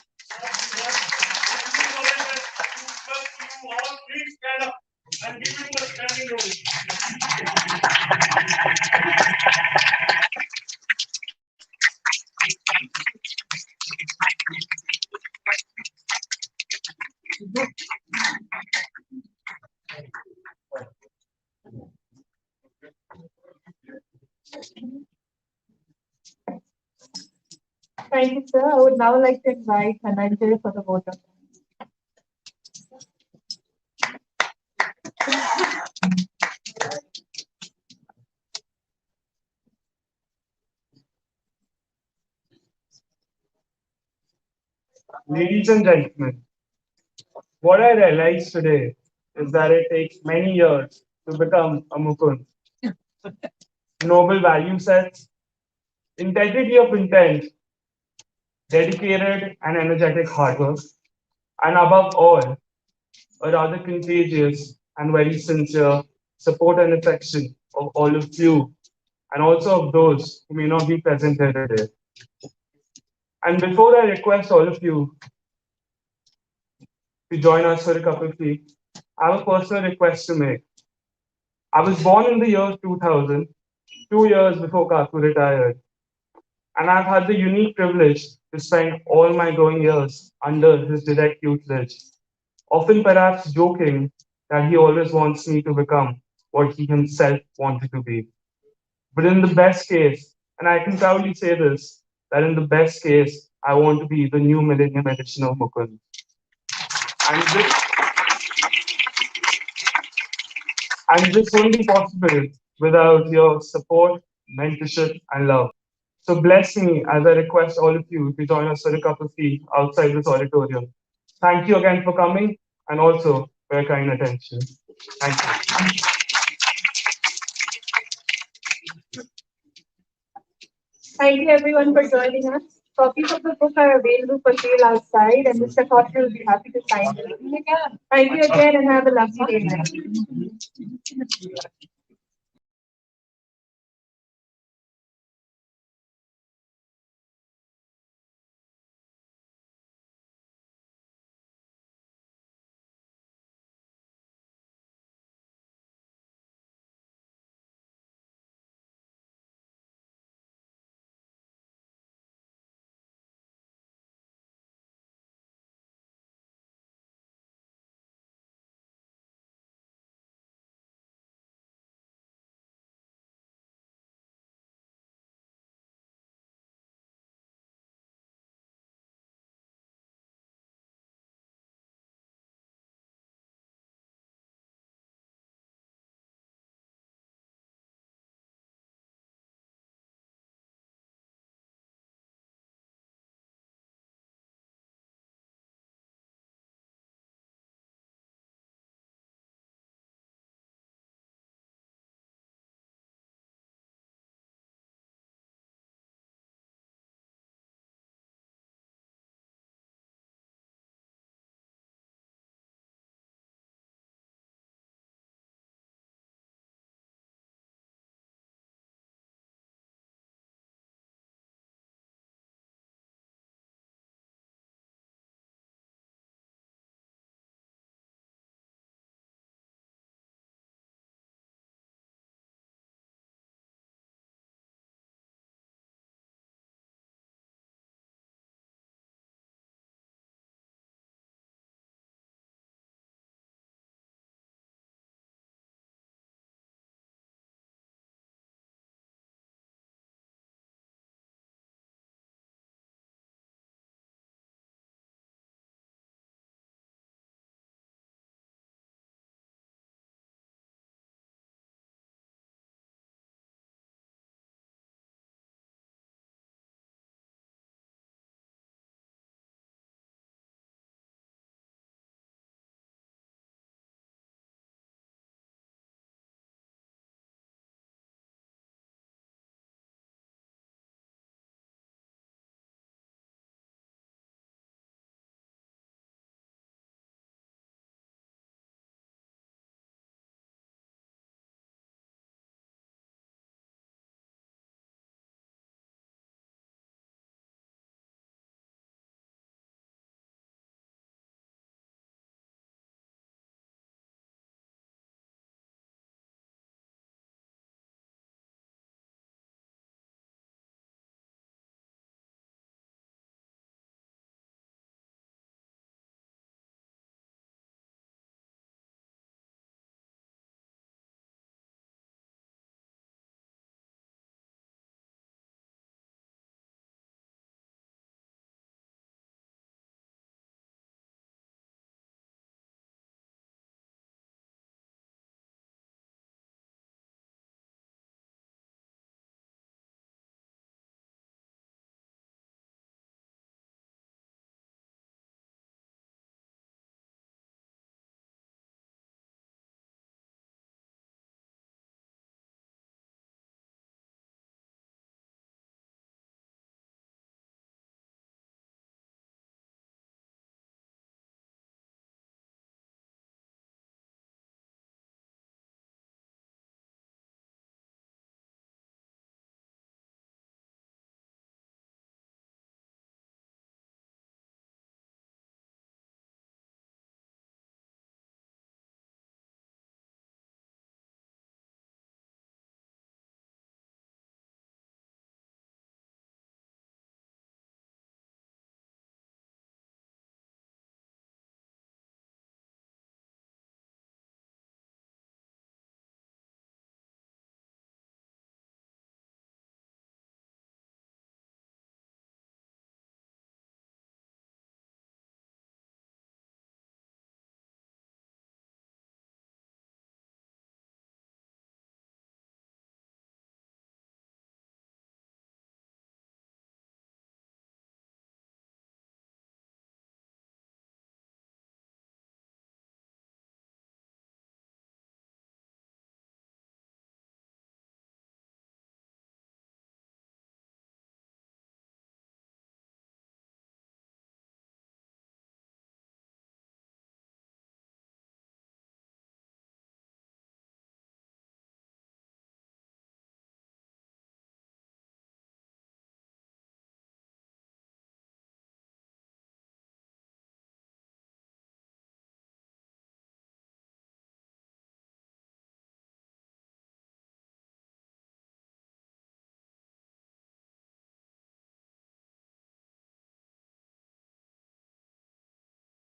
Thank you, sir. I would now like to invite Dhananjay for the vote of thanks. Ladies and gentlemen, what I realized today is that it takes many years to become a Mukund. Noble value sets, integrity of intent, dedicated and energetic hard work, and above all, a rather contagious and very sincere support and affection of all of you and also of those who may not be present here today. And before I request all of you to join us for a cup of tea, I have a personal request to make. I was born in the year 2000, 2 years before Kaku retired, and I've had the unique privilege to spend all my growing years under his direct tutelage, often perhaps joking that he always wants me to become what he himself wanted to be. But in the best case, and I can proudly say this, that in the best case, I want to be the new millennium edition of Mukund. And this, and this won't be possible without your support, mentorship, and love. So bless me as I request all of you to join us for a cup of tea outside this auditorium. Thank you again for coming and also for your kind attention. Thank you. Thank you everyone for joining us. Copies of the book are available for sale outside, and Mr. Kaushal will be happy to sign them. Thank you again and have a lovely day.